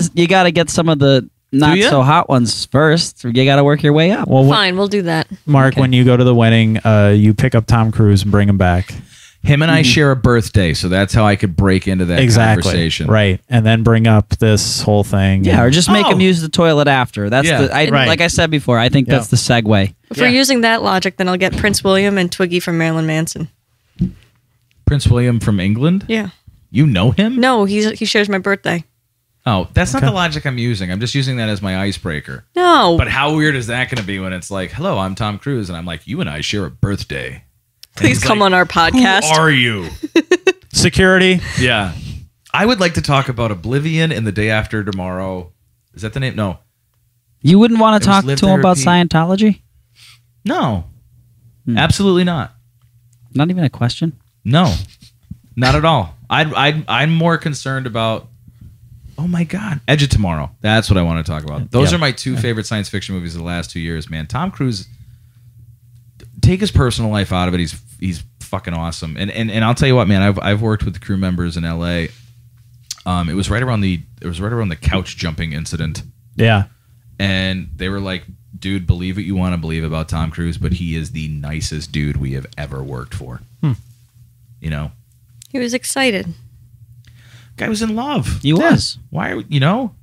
C: Well, you gotta get some of the not so hot ones first. You gotta work your way up.
D: Well,
A: Fine, we'll do that.
D: Mark, when you go to the wedding, you pick up Tom Cruise and bring him back.
B: Him and I share a birthday, so that's how I could break into that conversation.
D: Right. And then bring up this whole thing.
C: Yeah, or just make him use the toilet after. That's
D: Right.
C: like I said before, I think that's the segue.
A: If we're using that logic, then I'll get Prince William and Twiggy from Marilyn Manson.
B: Prince William from England?
A: Yeah.
B: You know him?
A: No, he shares my birthday.
B: Oh, that's not the logic I'm using. I'm just using that as my icebreaker.
A: No.
B: But how weird is that going to be when it's like, hello, I'm Tom Cruise, and I'm like, you and I share a birthday.
A: Please come on our podcast.
B: Who are you?
D: Security.
B: Yeah. I would like to talk about Oblivion and The Day After Tomorrow. Is that the name? No.
C: You wouldn't want
B: It
C: to
B: was
C: talk
B: Live
C: to him about
B: Therapy.
C: Scientology?
B: No. Absolutely not.
C: Not even a question?
B: No. Not at all. I'm more concerned about, oh my God, Edge of Tomorrow. That's what I want to talk about. Those are my two favorite science fiction movies of the last 2 years, man. Tom Cruise, take his personal life out of it. He's fucking awesome. And I'll tell you what, man, I've worked with crew members in LA. It was right around the couch jumping incident.
D: Yeah.
B: And they were like, dude, believe what you want to believe about Tom Cruise, but he is the nicest dude we have ever worked for. You know?
A: He was excited.
B: Guy was in love.
C: He was.
B: Why, you know?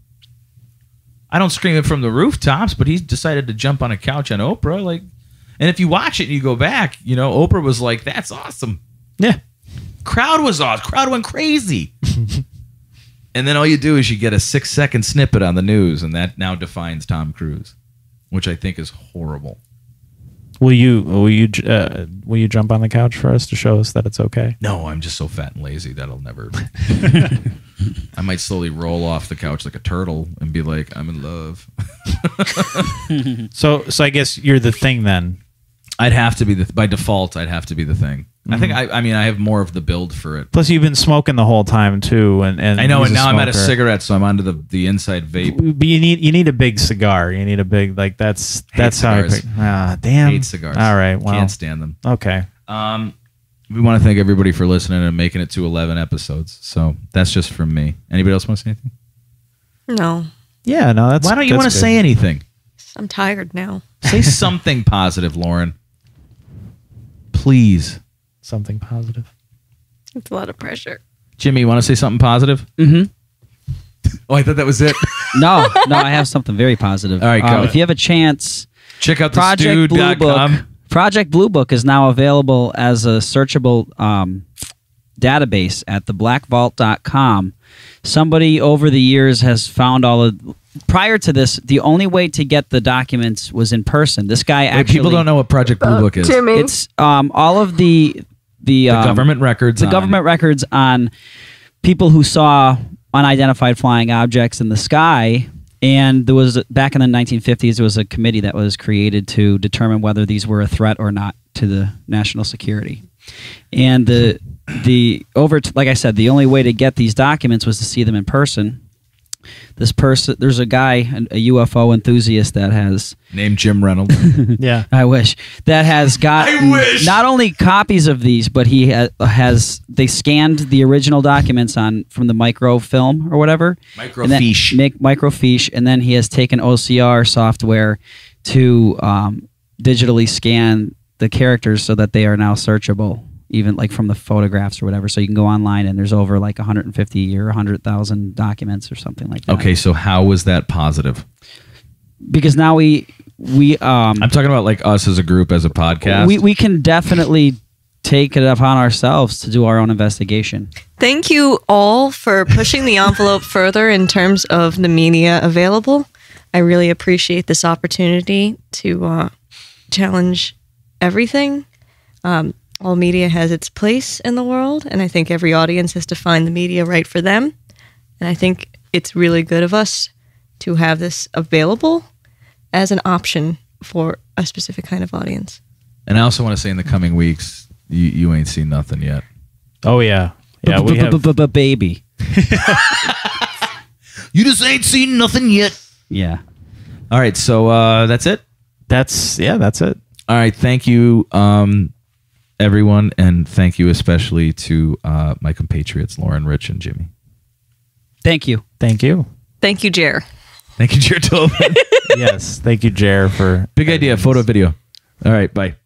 B: I don't scream it from the rooftops, but he decided to jump on a couch on Oprah. Like, and if you watch it and you go back, you know, Oprah was like, "That's awesome."
D: Yeah.
B: Crowd was awesome. Crowd went crazy. And then all you do is you get a 6-second snippet on the news, and that now defines Tom Cruise, which I think is horrible.
D: Will you jump on the couch for us to show us that it's okay?
B: No, I'm just so fat and lazy that'll never. I might slowly roll off the couch like a turtle and be like, "I'm in love."
D: So I guess you're the thing then.
B: I'd have to be by default. I'd have to be the thing. I think I mean I have more of the build for it.
D: Plus, you've been smoking the whole time too, and
B: I know.
D: he's
B: And now I'm out of
D: smoker.
B: cigarettes, so I'm onto the inside vape.
D: But you need a big cigar. You need a big that's how
B: cigars.
D: I pick. Ah, damn.
B: Hate cigars.
D: All right, well,
B: Can't stand them.
D: Okay.
B: We want to thank everybody for listening and making it to 11 episodes. So that's just from me. Anybody else want to say anything?
A: No,
D: Yeah, no, that's.
B: Why don't you want to say anything?
A: I'm tired now.
B: Say something positive, Lauren. Please.
D: something positive?
A: It's a lot of pressure.
B: Jimmy, you want to say something positive?
C: Mm-hmm.
B: Oh, I thought that was it.
C: No, I have something very positive.
B: All right, go.
C: If you have a chance,
B: Check out
C: Project Blue Book.
B: thestude.com.
C: Project Blue Book is now available as a searchable database at theblackvault.com. Somebody over the years has found all of. Prior to this, the only way to get the documents was in person. This guy actually.
B: People don't know what Project Blue Book is.
A: Jimmy.
C: It's all of the
B: government records.
C: the government records on people who saw unidentified flying objects in the sky. And there was, back in the 1950s, there was a committee that was created to determine whether these were a threat or not to the national security. And like I said, the only way to get these documents was to see them in person. There's a guy, a UFO enthusiast that has
B: named Jim Reynolds.
D: Yeah.
C: I wish. That has gotten not only copies of these, but he they scanned the original documents from the microfilm or whatever.
B: Microfiche.
C: Microfiche, and then he has taken OCR software to digitally scan the characters so that they are now searchable, even like from the photographs or whatever. So you can go online and there's over like 150 or 100,000 documents or something like that.
B: Okay, so how was that positive?
C: Because now we
B: I'm talking about like us as a group, as a podcast.
C: we can definitely take it upon ourselves to do our own investigation.
A: Thank you all for pushing the envelope further in terms of the media available. I really appreciate this opportunity to challenge everything. All media has its place in the world, and I think every audience has to find the media right for them. And I think it's really good of us to have this available as an option for a specific kind of audience.
B: And I also want to say in the coming weeks, you ain't seen nothing yet.
D: Oh yeah. Yeah. We have.
C: Baby.
B: You just ain't seen nothing yet.
C: Yeah.
B: All right, so that's it.
D: That's it.
B: All right, thank you, everyone, and thank you especially to my compatriots, Lauren, Rich, and Jimmy.
C: Thank you.
D: Thank you.
A: Thank you, Jer.
B: Thank you, Jared Tobin.
D: Yes. Thank you, Jer, for
B: Big idea, photo, video. All right, bye.